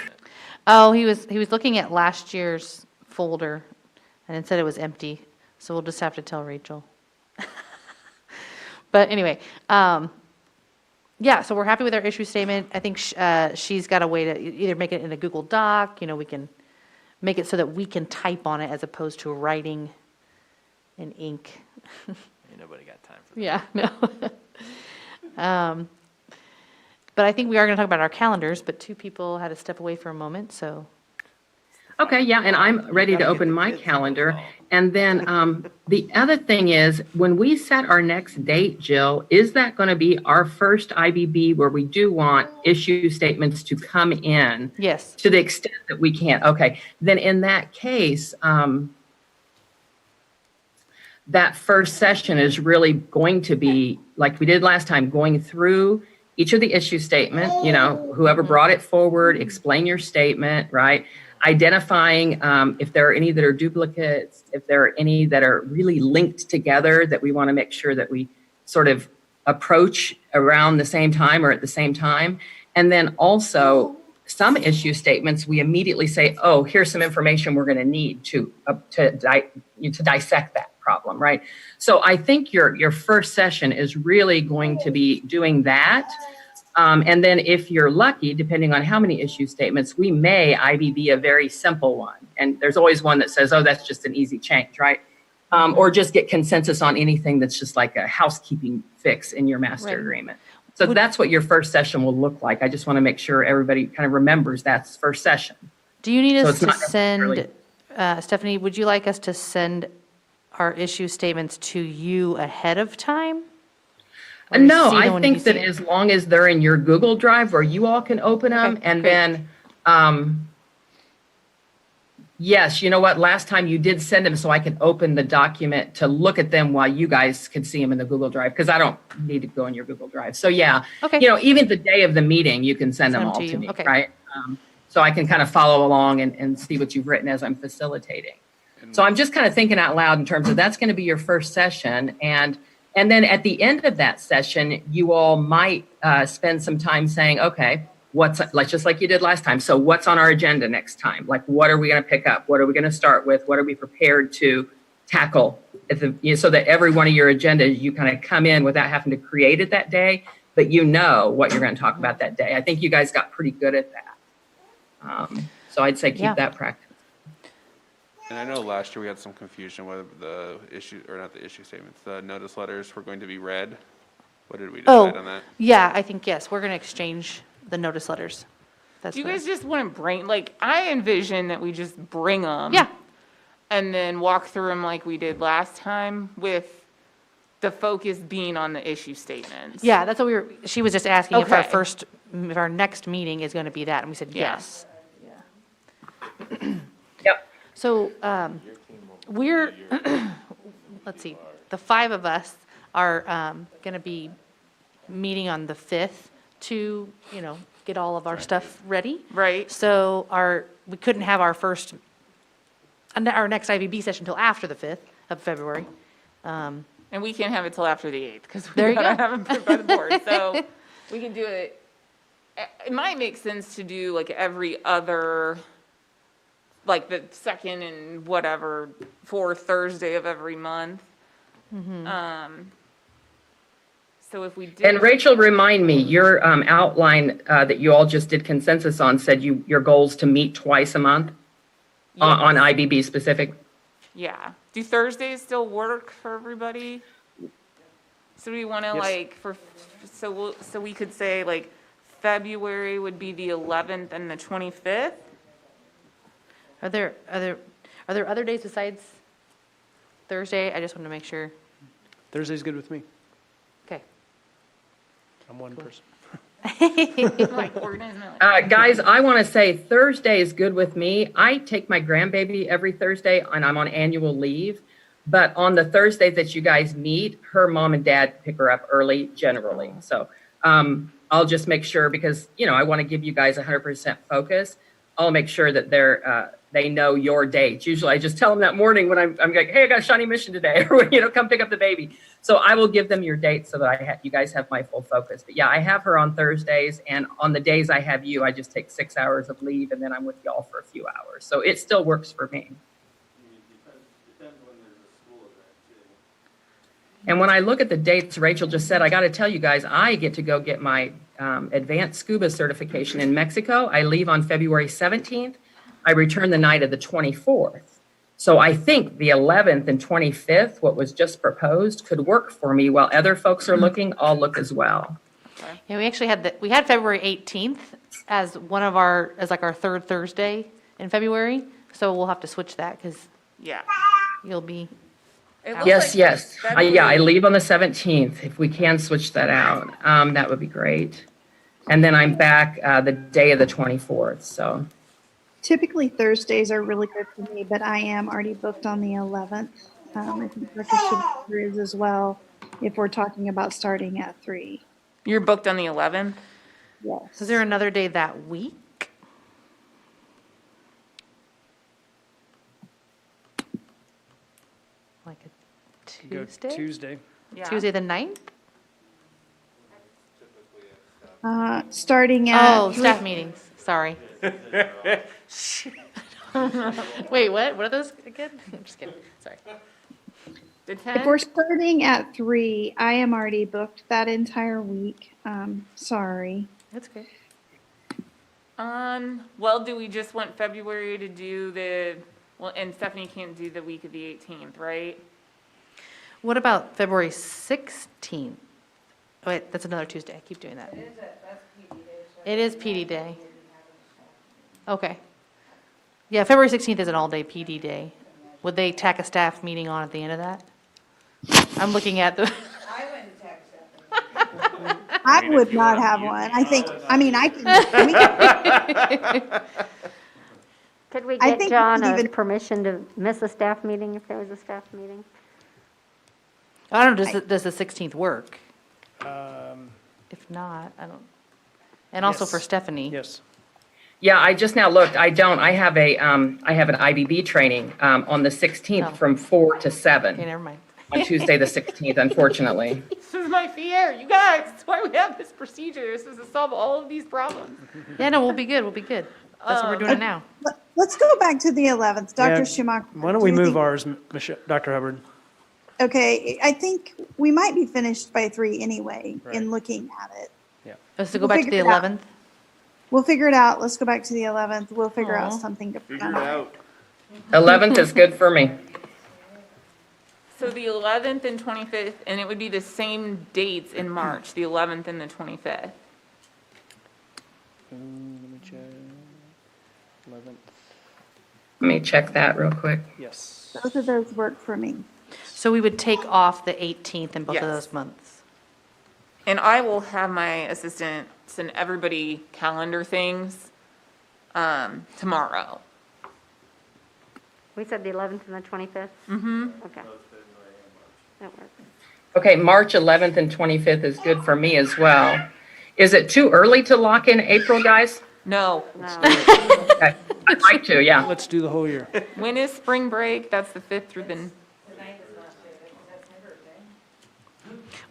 [SPEAKER 3] Oh, he was looking at last year's folder and it said it was empty. So we'll just have to tell Rachel. But anyway, yeah, so we're happy with our issue statement. I think she's got a way to either make it in a Google Doc, we can make it so that we can type on it as opposed to writing in ink.
[SPEAKER 7] Ain't nobody got time for that.
[SPEAKER 3] Yeah, no. But I think we are going to talk about our calendars, but 2 people had to step away for a moment, so.
[SPEAKER 2] Okay, yeah, and I'm ready to open my calendar. And then the other thing is, when we set our next date, Jill, is that going to be our first IBB where we do want issue statements to come in?
[SPEAKER 3] Yes.
[SPEAKER 2] To the extent that we can. Okay, then in that case, that first session is really going to be, like we did last time, going through each of the issue statement, whoever brought it forward, explain your statement, right? Identifying if there are any that are duplicates, if there are any that are really linked together that we want to make sure that we sort of approach around the same time or at the same time. And then also some issue statements, we immediately say, oh, here's some information we're going to need to dissect that problem, right? So I think your first session is really going to be doing that. And then if you're lucky, depending on how many issue statements, we may IBB a very simple one. And there's always one that says, oh, that's just an easy change, right? Or just get consensus on anything that's just like a housekeeping fix in your master
[SPEAKER 3] Right.
[SPEAKER 2] agreement. So that's what your first session will look like. I just want to make sure everybody kind of remembers that's first session.
[SPEAKER 3] Do you need
[SPEAKER 2] So
[SPEAKER 3] us
[SPEAKER 2] it's
[SPEAKER 3] to
[SPEAKER 2] not necessarily-
[SPEAKER 3] send, Stephanie, would you like us to send our issue statements to you ahead of time? Or you
[SPEAKER 2] No,
[SPEAKER 3] see them
[SPEAKER 2] I
[SPEAKER 3] when
[SPEAKER 2] think
[SPEAKER 3] you
[SPEAKER 2] that
[SPEAKER 3] see 'em?
[SPEAKER 2] as long as they're in your Google Drive where you all can open them,
[SPEAKER 3] Okay,
[SPEAKER 2] and
[SPEAKER 3] great.
[SPEAKER 2] then, yes, you know what? Last time you did send them so I could open the document to look at them while you guys could see them in the Google Drive, because I don't need to go in your Google Drive. So yeah,
[SPEAKER 3] Okay.
[SPEAKER 2] you know, even the day of the meeting, you can send them all to
[SPEAKER 3] you,
[SPEAKER 2] me,
[SPEAKER 3] okay.
[SPEAKER 2] right? So I can kind of follow along and see what you've written as I'm facilitating. So I'm just kind of thinking out loud in terms of that's going to be your first session. And then at the end of that session, you all might spend some time saying, okay, just like you did last time. So what's on our agenda next time? Like, what are we going to pick up? What are we going to start with? What are we prepared to tackle so that every one of your agendas, you kind of come in without having to create it that day, but you know what you're going to talk about that day. I think you guys got pretty good at that. So I'd say keep
[SPEAKER 3] Yeah.
[SPEAKER 2] that practice.
[SPEAKER 6] And I know last year we had some confusion whether the issue, or not the issue statements, the notice letters were going to be read. What did we decide on that?
[SPEAKER 3] Yeah, I think, yes, we're going to exchange the notice letters. That's
[SPEAKER 1] Do you
[SPEAKER 3] what I-
[SPEAKER 1] guys just want to bring, like, I envision that we just bring them.
[SPEAKER 3] Yeah,
[SPEAKER 1] And then walk through them like we did last time, with the focus being on the issue statements.
[SPEAKER 3] yeah, that's what she was just asking if our
[SPEAKER 1] Okay.
[SPEAKER 3] if our next meeting is going to be that, and we said
[SPEAKER 1] Yeah.
[SPEAKER 3] yes.
[SPEAKER 2] Yep.
[SPEAKER 3] So, we're, let's see, the 5 of us are going to be meeting on the 5th to, get all of our stuff ready.
[SPEAKER 1] Right.
[SPEAKER 3] So we couldn't have our next IBB session until after the 5th of February.
[SPEAKER 1] And we can't have it till after the 8th, because we
[SPEAKER 3] There you
[SPEAKER 1] gotta
[SPEAKER 3] go.
[SPEAKER 1] have it approved by the board. So we can do it, it might make sense to do like every other, like the second and whatever, fourth Thursday of every month. So if we did.
[SPEAKER 2] And Rachel, remind me, your outline that you all just did consensus on said your goals to meet twice a month on
[SPEAKER 1] Yes.
[SPEAKER 2] IBB specific.
[SPEAKER 1] Yeah. Do Thursdays still work for everybody? So we want to so we could say like February would be the 11th and the 25th?
[SPEAKER 3] Are there other days besides Thursday? I just want to make sure.
[SPEAKER 5] Thursday's good with me.
[SPEAKER 3] Okay.
[SPEAKER 5] I'm one person.
[SPEAKER 1] Like organize my life.
[SPEAKER 2] Guys, I want to say Thursday is good with me. I take my grandbaby every Thursday and I'm on annual leave. But on the Thursdays that you guys meet, her mom and dad pick her up early generally. So I'll just make sure, because, I want to give you guys 100% focus. I'll make sure that they know your dates. Usually I just tell them that morning when I'm like, hey, I got a Shawnee mission today, or, come pick up the baby. So I will give them your dates so that you guys have my full focus. But yeah, I have her on Thursdays, and on the days I have you, I just take 6 hours of leave and then I'm with y'all for a few hours. So it still works for me.
[SPEAKER 10] Depends when there's a school event too.
[SPEAKER 2] And when I look at the dates, Rachel just said, I got to tell you guys, I get to go get my advanced scuba certification in Mexico. I leave on February 17th. I return the night of the 24th. So I think the 11th and 25th, what was just proposed, could work for me. While other folks are looking, I'll look as well.
[SPEAKER 3] Yeah, we actually had February 18th as like our third Thursday in February. So we'll have to switch that because
[SPEAKER 1] Yeah.
[SPEAKER 3] you'll be,
[SPEAKER 1] It looks
[SPEAKER 2] Yes,
[SPEAKER 1] like
[SPEAKER 2] yes. I
[SPEAKER 1] February-
[SPEAKER 2] leave on the 17th. If we can switch that out, that would be great. And then I'm back the day of the 24th. So
[SPEAKER 4] Typically Thursdays are really good for me, but I am already booked on the 11th. I think Dr. Schumacher is as well, if we're talking about starting at 3.
[SPEAKER 1] You're booked on the 11th?
[SPEAKER 4] Yes.
[SPEAKER 3] is there another day that week? Like a
[SPEAKER 5] Go
[SPEAKER 3] Tuesday?
[SPEAKER 5] Tuesday.
[SPEAKER 1] Yeah.
[SPEAKER 3] Tuesday the 9th?
[SPEAKER 4] Starting at
[SPEAKER 3] Oh,
[SPEAKER 4] 3.
[SPEAKER 3] staff meetings, sorry. Wait, what? What are those again? I'm just kidding, sorry.
[SPEAKER 1] The
[SPEAKER 4] If we're
[SPEAKER 1] 10th?
[SPEAKER 4] starting at 3, I am already booked that entire week. Sorry.
[SPEAKER 3] That's good.
[SPEAKER 1] Well, do we just want February to do well, and Stephanie can't do the week of the 18th, right?
[SPEAKER 3] What about February 16th? Oh, wait, that's another Tuesday. I keep doing that. It is PD day. Okay. Yeah, February 16th is an all-day PD day. Would they tack a staff meeting on at the end of that? I'm looking at the,
[SPEAKER 4] I would not have one. I think, I mean, I can,
[SPEAKER 9] Could we
[SPEAKER 4] I
[SPEAKER 9] get
[SPEAKER 4] think
[SPEAKER 9] John
[SPEAKER 4] even-
[SPEAKER 9] permission to miss a staff meeting if there was a staff meeting?
[SPEAKER 3] I don't know, does the 16th work?
[SPEAKER 5] Um,
[SPEAKER 3] If not, I don't, and also for
[SPEAKER 5] Yes.
[SPEAKER 3] Stephanie.
[SPEAKER 5] Yes.
[SPEAKER 2] Yeah, I just now looked. I don't. I have an IBB training on the 16th
[SPEAKER 3] Oh.
[SPEAKER 2] from 4 to
[SPEAKER 3] Okay,
[SPEAKER 2] 7
[SPEAKER 3] never mind.
[SPEAKER 2] on Tuesday, the 16th, unfortunately.
[SPEAKER 1] This is my fear, you guys. That's why we have this procedure. This is to solve all of these problems.
[SPEAKER 3] Yeah, no, we'll be good, we'll be good. That's what we're doing now.
[SPEAKER 4] let's go back to the 11th.
[SPEAKER 5] Yeah,
[SPEAKER 4] Dr. Schumacher.
[SPEAKER 5] Why don't
[SPEAKER 4] do
[SPEAKER 5] we
[SPEAKER 4] you
[SPEAKER 5] move
[SPEAKER 4] think-
[SPEAKER 5] ours, Dr. Hubbard?
[SPEAKER 4] Okay, I think we might be finished by 3 anyway,
[SPEAKER 5] Right.
[SPEAKER 4] in looking at it.
[SPEAKER 3] Let's go
[SPEAKER 4] We'll
[SPEAKER 3] back to the
[SPEAKER 4] figure it out.
[SPEAKER 3] 11th.
[SPEAKER 4] We'll figure it out. Let's go back to the 11th. We'll figure out
[SPEAKER 3] Aw.
[SPEAKER 4] something to put
[SPEAKER 6] Figure
[SPEAKER 4] on
[SPEAKER 6] it
[SPEAKER 4] it.
[SPEAKER 6] out.
[SPEAKER 2] 11th is good for me.
[SPEAKER 1] So the 11th and 25th, and it would be the same dates in March, the 11th and the 25th.
[SPEAKER 5] Let me check. 11th.
[SPEAKER 2] Let me check that real quick.
[SPEAKER 5] Yes.
[SPEAKER 4] Both of those work for me.
[SPEAKER 3] So we would take off the 18th in both of
[SPEAKER 1] Yes.
[SPEAKER 3] those months.
[SPEAKER 1] And I will have my assistant send everybody calendar things tomorrow.
[SPEAKER 9] We said the 11th and the 25th? Mm-hmm. Okay. That works.
[SPEAKER 2] Okay, March 11th and 25th is good for me as well. Is it too early to lock in April, guys?
[SPEAKER 1] No.
[SPEAKER 9] No.
[SPEAKER 2] Okay, I'd like to, yeah.
[SPEAKER 5] Let's do the whole year.
[SPEAKER 1] When is spring break? That's the 5th through the,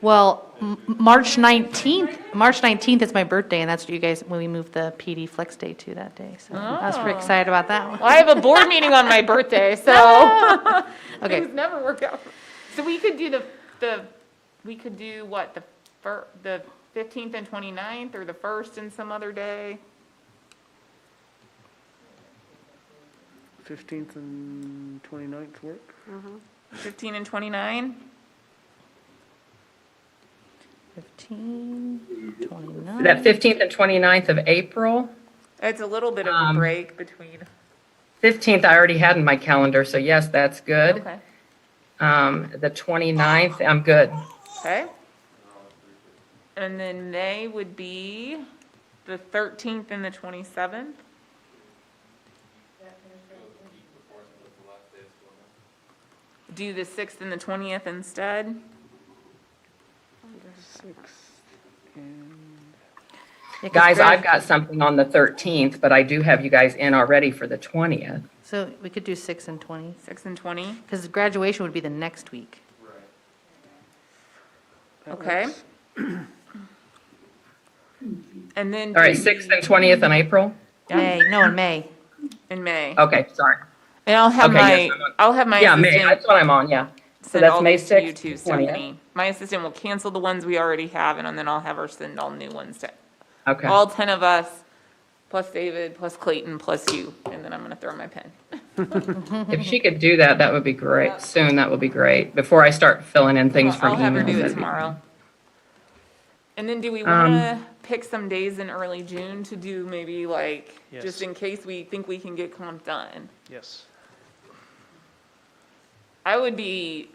[SPEAKER 3] Well, March 19th is my birthday, and that's what you guys, when we moved the PD Flex Day to that day. So I was pretty excited about that one.
[SPEAKER 1] well, I have a board meeting on my birthday, so
[SPEAKER 3] Okay,
[SPEAKER 1] things never work out. So we could do we could do what, the 15th and 29th, or the 1st and some other day?
[SPEAKER 5] 15th and 29th work?
[SPEAKER 1] 15 and 29?
[SPEAKER 3] 15, 29.
[SPEAKER 2] That 15th and 29th of April.
[SPEAKER 1] It's a little bit of a break between.
[SPEAKER 2] 15th I already had in my calendar, so yes, that's good.
[SPEAKER 1] Okay.
[SPEAKER 2] The 29th, I'm good.
[SPEAKER 1] Okay. And then May would be the 13th and the 27th. Do the 6th and the 20th instead.
[SPEAKER 3] Yeah, 'cause
[SPEAKER 2] Guys,
[SPEAKER 3] grad-
[SPEAKER 2] I've got something on the 13th, but I do have you guys in already for the 20th.
[SPEAKER 3] So we could do 6 and 20,
[SPEAKER 1] 6 and 20.
[SPEAKER 3] because graduation would be the next week.
[SPEAKER 5] That
[SPEAKER 1] Okay.
[SPEAKER 5] works.
[SPEAKER 1] And then.
[SPEAKER 2] All right,
[SPEAKER 1] do
[SPEAKER 2] 6th and 20th in April?
[SPEAKER 3] May, no, in May.
[SPEAKER 1] In May.
[SPEAKER 2] Okay, sorry.
[SPEAKER 1] And I'll have
[SPEAKER 2] Okay, yes, I'm on. Yeah, May,
[SPEAKER 1] assistant
[SPEAKER 2] that's what I'm on, yeah. So
[SPEAKER 1] send
[SPEAKER 2] that's
[SPEAKER 1] all
[SPEAKER 2] May
[SPEAKER 1] these to you
[SPEAKER 2] 6th,
[SPEAKER 1] too,
[SPEAKER 2] 20th.
[SPEAKER 1] Stephanie. My assistant will cancel the ones we already have, and then I'll have her send all new ones to
[SPEAKER 2] Okay.
[SPEAKER 1] all 10 of us, plus David, plus Clayton, plus you, and then I'm gonna throw my pen.
[SPEAKER 2] If she could do that, that would be great. Soon, that would be great. Before I start filling in things
[SPEAKER 1] I'll
[SPEAKER 2] from
[SPEAKER 1] have her
[SPEAKER 2] emails.
[SPEAKER 1] do it
[SPEAKER 2] that'd be-
[SPEAKER 1] tomorrow. And then do we wanna pick some days in early June to do maybe like,
[SPEAKER 5] Yes.
[SPEAKER 1] just in case we think we can get comp done?
[SPEAKER 5] Yes.
[SPEAKER 1] I would be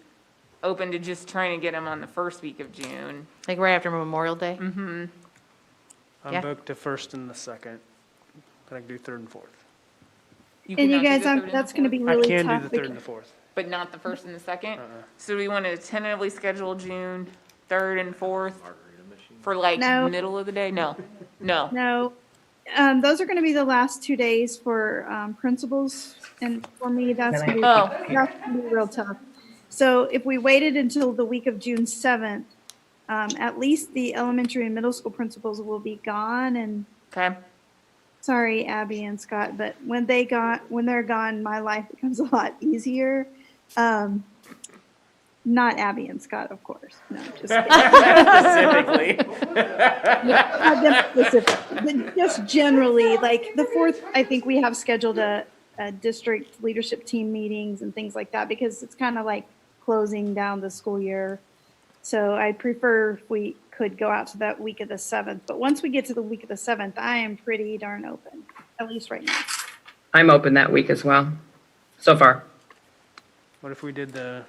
[SPEAKER 1] open to just trying to get them on the first week of June.
[SPEAKER 3] Like right after Memorial Day?
[SPEAKER 5] I'm
[SPEAKER 3] Yeah.
[SPEAKER 5] booked the 1st and the 2nd, but I can do 3rd and 4th.
[SPEAKER 4] And
[SPEAKER 1] cannot
[SPEAKER 4] you
[SPEAKER 1] do
[SPEAKER 4] guys,
[SPEAKER 1] the 3rd and the
[SPEAKER 4] that's going to
[SPEAKER 1] 4th?
[SPEAKER 4] be
[SPEAKER 5] I
[SPEAKER 4] really
[SPEAKER 5] can do
[SPEAKER 4] tough.
[SPEAKER 5] the 3rd and the 4th.
[SPEAKER 1] But not the first and the second?
[SPEAKER 5] Uh-uh.
[SPEAKER 1] So do we want to tentatively schedule June 3rd and 4th for like
[SPEAKER 4] No.
[SPEAKER 1] middle of the day? No, no.
[SPEAKER 4] No, those are going to be the last 2 days for principals, and for me, that's going to
[SPEAKER 1] Oh.
[SPEAKER 4] be real tough. So if we waited until the week of June 7th, at least the elementary and middle school principals will be gone. And
[SPEAKER 1] Okay,
[SPEAKER 4] sorry, Abby and Scott, but when they're gone, my life becomes a lot easier. Not Abby and Scott, of course. No, just kidding.
[SPEAKER 7] Specifically.
[SPEAKER 4] Not them specifically, but just generally, like the 4th, I think we have scheduled a district leadership team meetings and things like that because it's kind of like closing down the school year. So I'd prefer if we could go out to that week of the 7th. But once we get to the week of the 7th, I am pretty darn open, at least right now.
[SPEAKER 2] I'm open that week as well, so far.
[SPEAKER 5] What if we did the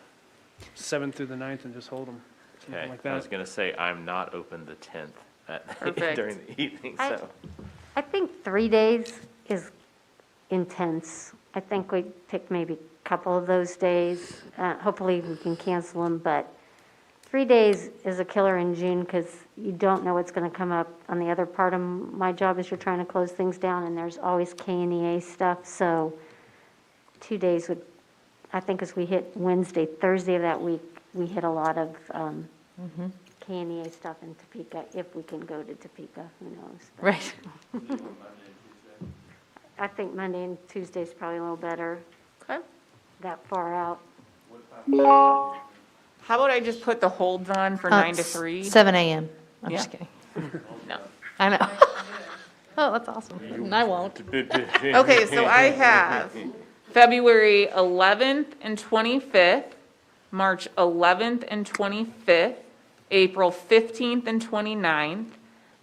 [SPEAKER 5] 7th through the 9th and just hold them?
[SPEAKER 7] Okay,
[SPEAKER 5] Something like
[SPEAKER 7] I was
[SPEAKER 5] that.
[SPEAKER 7] gonna say, I'm not open the 10th
[SPEAKER 1] Perfect.
[SPEAKER 7] during the evening,
[SPEAKER 9] I-
[SPEAKER 7] so.
[SPEAKER 9] I think 3 days is intense. I think we pick maybe a couple of those days. Hopefully, we can cancel them, but 3 days is a killer in June because you don't know what's going to come up. On the other part of my job is you're trying to close things down, and there's always KNEA stuff, so 2 days would, I think as we hit Wednesday, Thursday of that week, we hit a lot of KNEA stuff in Topeka, if we can go to Topeka, who knows? But
[SPEAKER 3] Right.
[SPEAKER 9] I think Monday and Tuesday is probably a little better,
[SPEAKER 1] Okay.
[SPEAKER 9] that far out.
[SPEAKER 1] How about I just put the holds on for 9 to 3?
[SPEAKER 3] 7 a.m. I'm just
[SPEAKER 1] Yeah.
[SPEAKER 3] kidding.
[SPEAKER 1] No.
[SPEAKER 3] I know. Oh, that's awesome. And I won't.
[SPEAKER 1] Okay, so I have February 11th and 25th, March 11th and 25th, April 15th and 29th,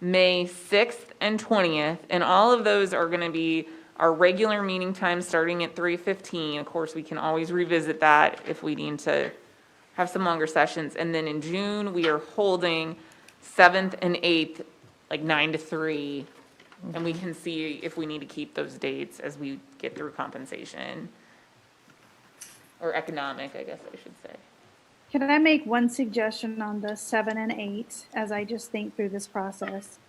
[SPEAKER 1] May 6th and 20th, and all of those are going to be our regular meeting times starting at 3:15. Of course, we can always revisit that if we need to have some longer sessions. And then in June, we are holding 7th and 8th, like 9 to 3. And we can see if we need to keep those dates as we get through compensation. Or economic, I guess I should say.
[SPEAKER 4] Can I make one suggestion on the 7 and 8 as I just think through this process?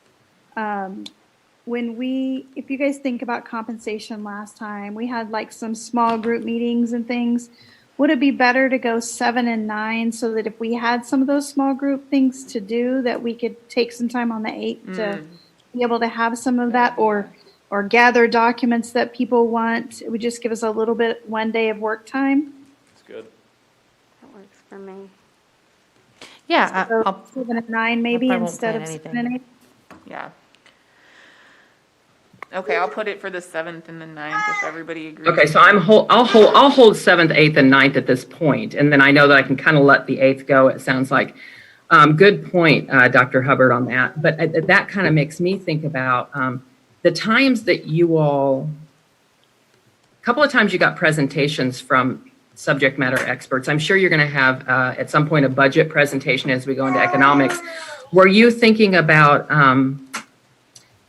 [SPEAKER 4] If you guys think about compensation last time, we had like some small group meetings and things. Would it be better to go 7 and 9 so that if we had some of those small group things to do, that we could take some time on the 8 to be able to have some of that or gather documents that people want? It would just give us a little bit, one day of work time.
[SPEAKER 7] It's good.
[SPEAKER 9] That works for me.
[SPEAKER 3] Yeah,
[SPEAKER 4] So
[SPEAKER 3] I'll
[SPEAKER 4] 7 and 9 maybe
[SPEAKER 3] probably won't
[SPEAKER 4] instead
[SPEAKER 3] plan
[SPEAKER 4] of 7
[SPEAKER 3] anything.
[SPEAKER 4] and 8.
[SPEAKER 1] Yeah. Okay, I'll put it for the 7th and the 9th if everybody agrees.
[SPEAKER 2] Okay, so I'll hold 7th, 8th, and 9th at this point, and then I know that I can kind of let the 8th go, it sounds like. Good point, Dr. Hubbard, on that. But that kind of makes me think about the times that you all, a couple of times you got presentations from subject matter experts. I'm sure you're going to have at some point a budget presentation as we go into economics. Were you thinking about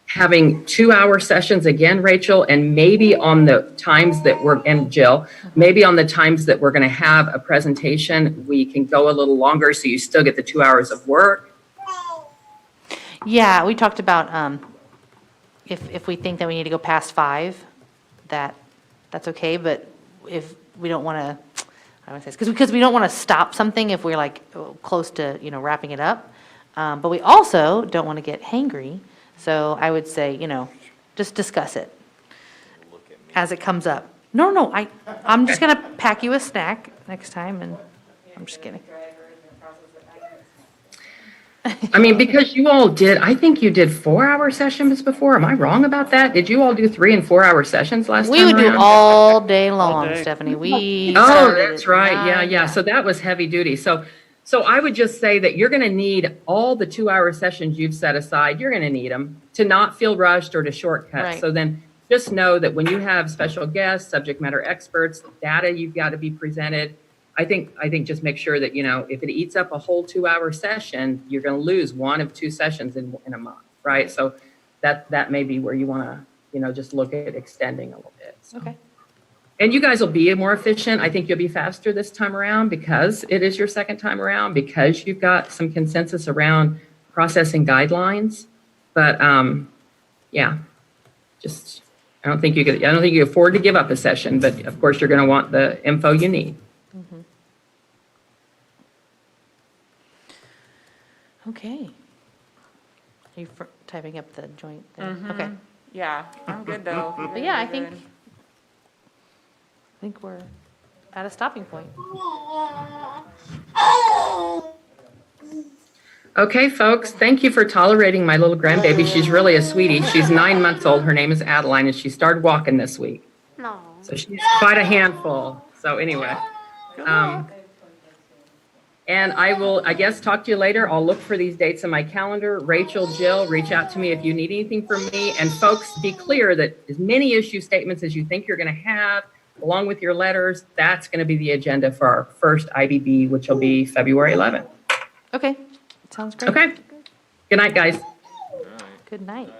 [SPEAKER 2] having 2-hour sessions again, Rachel, and maybe on the times that and Jill, maybe on the times that we're going to have a presentation, we can go a little longer so you still get the 2 hours of work?
[SPEAKER 3] Yeah, we talked about if we think that we need to go past 5, that's okay, but if we don't want to, I would say, because we don't want to stop something if we're like close to, wrapping it up. But we also don't want to get hangry. So I would say, just discuss it as it comes up. No, I'm just going to pack you a snack next time, and I'm just kidding.
[SPEAKER 2] I mean, because you all did, I think you did 4-hour sessions before. Am I wrong about that? Did you all do 3 and 4-hour sessions last time
[SPEAKER 3] We would do
[SPEAKER 2] around?
[SPEAKER 3] all day long,
[SPEAKER 5] day.
[SPEAKER 3] Stephanie. We
[SPEAKER 2] Oh,
[SPEAKER 3] started
[SPEAKER 2] that's
[SPEAKER 3] at
[SPEAKER 2] right.
[SPEAKER 3] 9.
[SPEAKER 2] Yeah. So that was heavy duty. So I would just say that you're going to need all the 2-hour sessions you've set aside. You're going to need them to not feel rushed or to shortcut.
[SPEAKER 3] Right.
[SPEAKER 2] So then just know that when you have special guests, subject matter experts, data you've got to be presented. I think just make sure that, if it eats up a whole 2-hour session, you're going to lose 1 of 2 sessions in a month, right? So that may be where you want to, just look at extending a little bit. So.
[SPEAKER 3] Okay.
[SPEAKER 2] And you guys will be more efficient. I think you'll be faster this time around because it is your second time around, because you've got some consensus around processing guidelines. But yeah, just I don't think you can afford to give up a session, but of course you're going to want the info you need.
[SPEAKER 3] Mm-hmm. Okay. Are you typing up the joint thing? Okay.
[SPEAKER 1] Yeah, I'm good though.
[SPEAKER 3] But yeah, I think we're at a stopping point.
[SPEAKER 2] Okay, folks, thank you for tolerating my little grandbaby. She's really a sweetie. She's 9 months old. Her name is Adeline, and she started walking this week.
[SPEAKER 9] No.
[SPEAKER 2] So she's quite a handful. So anyway. And I will, I guess, talk to you later. I'll look for these dates in my calendar. Rachel, Jill, reach out to me if you need anything from me. And folks, be clear that as many issue statements as you think you're going to have, along with your letters, that's going to be the agenda for our first IBB, which will be February 11th.
[SPEAKER 3] Okay, sounds great.
[SPEAKER 2] Okay. Good night, guys.
[SPEAKER 3] Good night.